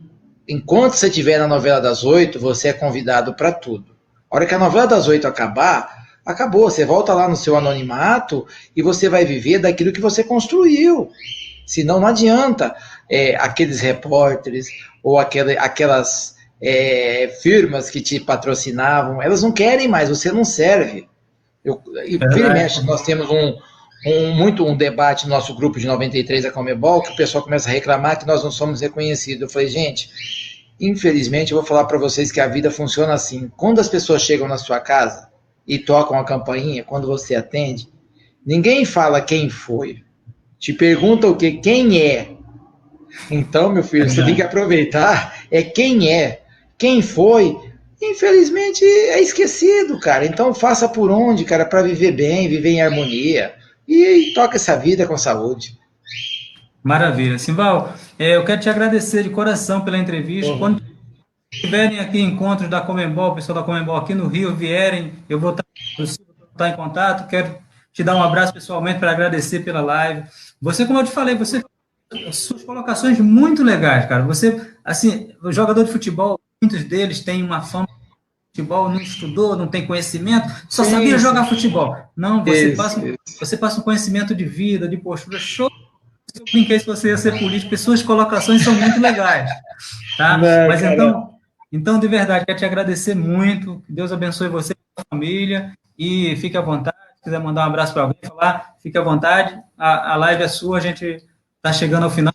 Enquanto você estiver na novela das 8, você é convidado para tudo. A hora que a novela das 8 acabar, acabou. Você volta lá no seu anonimato e você vai viver daquilo que você construiu. Senão não adianta aqueles repórteres ou aquelas firmas que te patrocinavam, elas não querem mais, você não serve. Infelizmente, nós temos um debate no nosso grupo de 93 da Comebol, que o pessoal começa a reclamar que nós não somos reconhecidos. Eu falei, gente, infelizmente eu vou falar para vocês que a vida funciona assim. Quando as pessoas chegam na sua casa e tocam a campainha, quando você atende, ninguém fala quem foi. Te pergunta o quê? Quem é? Então, meu filho, você tem que aproveitar quem é. Quem foi, infelizmente, é esquecido, cara. Então, faça por onde, cara, para viver bem, viver em harmonia. E toca essa vida com saúde. Maravilha. Simval, eu quero te agradecer de coração pela entrevista. Quando tiverem aqui encontros da Comembol, o pessoal da Comembol aqui no Rio, vierem, eu vou estar em contato. Quero te dar um abraço pessoalmente para agradecer pela live. Você, como eu te falei, suas colocações muito legais, cara. Você, assim, o jogador de futebol, muitos deles têm uma fama de futebol, não estudou, não tem conhecimento, só sabia jogar futebol. Não, você passa um conhecimento de vida, de postura, show. Eu brinquei se você ia ser político, suas colocações são muito legais, tá? Não, mas então, de verdade, quero te agradecer muito, que Deus abençoe você e a família, e fique à vontade, se quiser mandar um abraço para alguém, falar, fique à vontade, a live é sua, a gente está chegando ao final.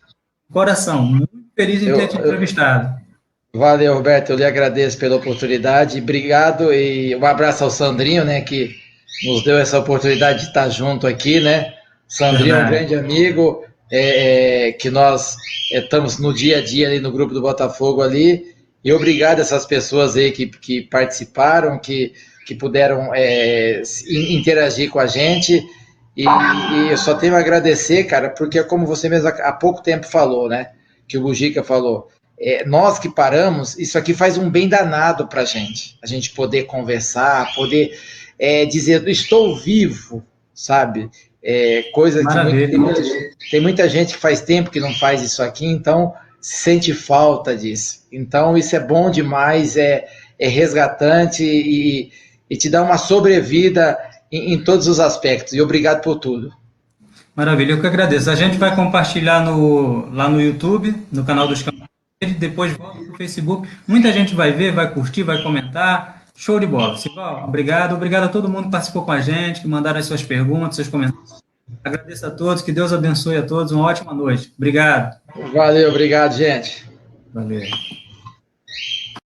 Coração, muito feliz em ter te entrevistado. Valeu, Roberto, eu lhe agradeço pela oportunidade, obrigado, e um abraço ao Sandrinho, né, que nos deu essa oportunidade de estar junto aqui, né? Sandrinho é um grande amigo, que nós estamos no dia a dia ali no grupo do Botafogo ali, e obrigado a essas pessoas aí que participaram, que puderam interagir com a gente, e eu só tenho a agradecer, cara, porque como você mesmo há pouco tempo falou, né, que o Bujica falou, nós que paramos, isso aqui faz um bem danado pra gente, a gente poder conversar, poder dizer, estou vivo, sabe, coisa que tem muita gente que faz tempo que não faz isso aqui, então sente falta disso. Então isso é bom demais, é resgatante e te dá uma sobrevida em todos os aspectos. E obrigado por tudo. Maravilha, eu que agradeço. A gente vai compartilhar lá no YouTube, no canal dos Campos, depois volta para o Facebook. Muita gente vai ver, vai curtir, vai comentar. Show de bola. Simval, obrigado a todo mundo que participou com a gente, que mandaram as suas perguntas, seus comentários. Agradeço a todos, que Deus abençoe a todos, uma ótima noite. Obrigado. Valeu, obrigado, gente. Valeu.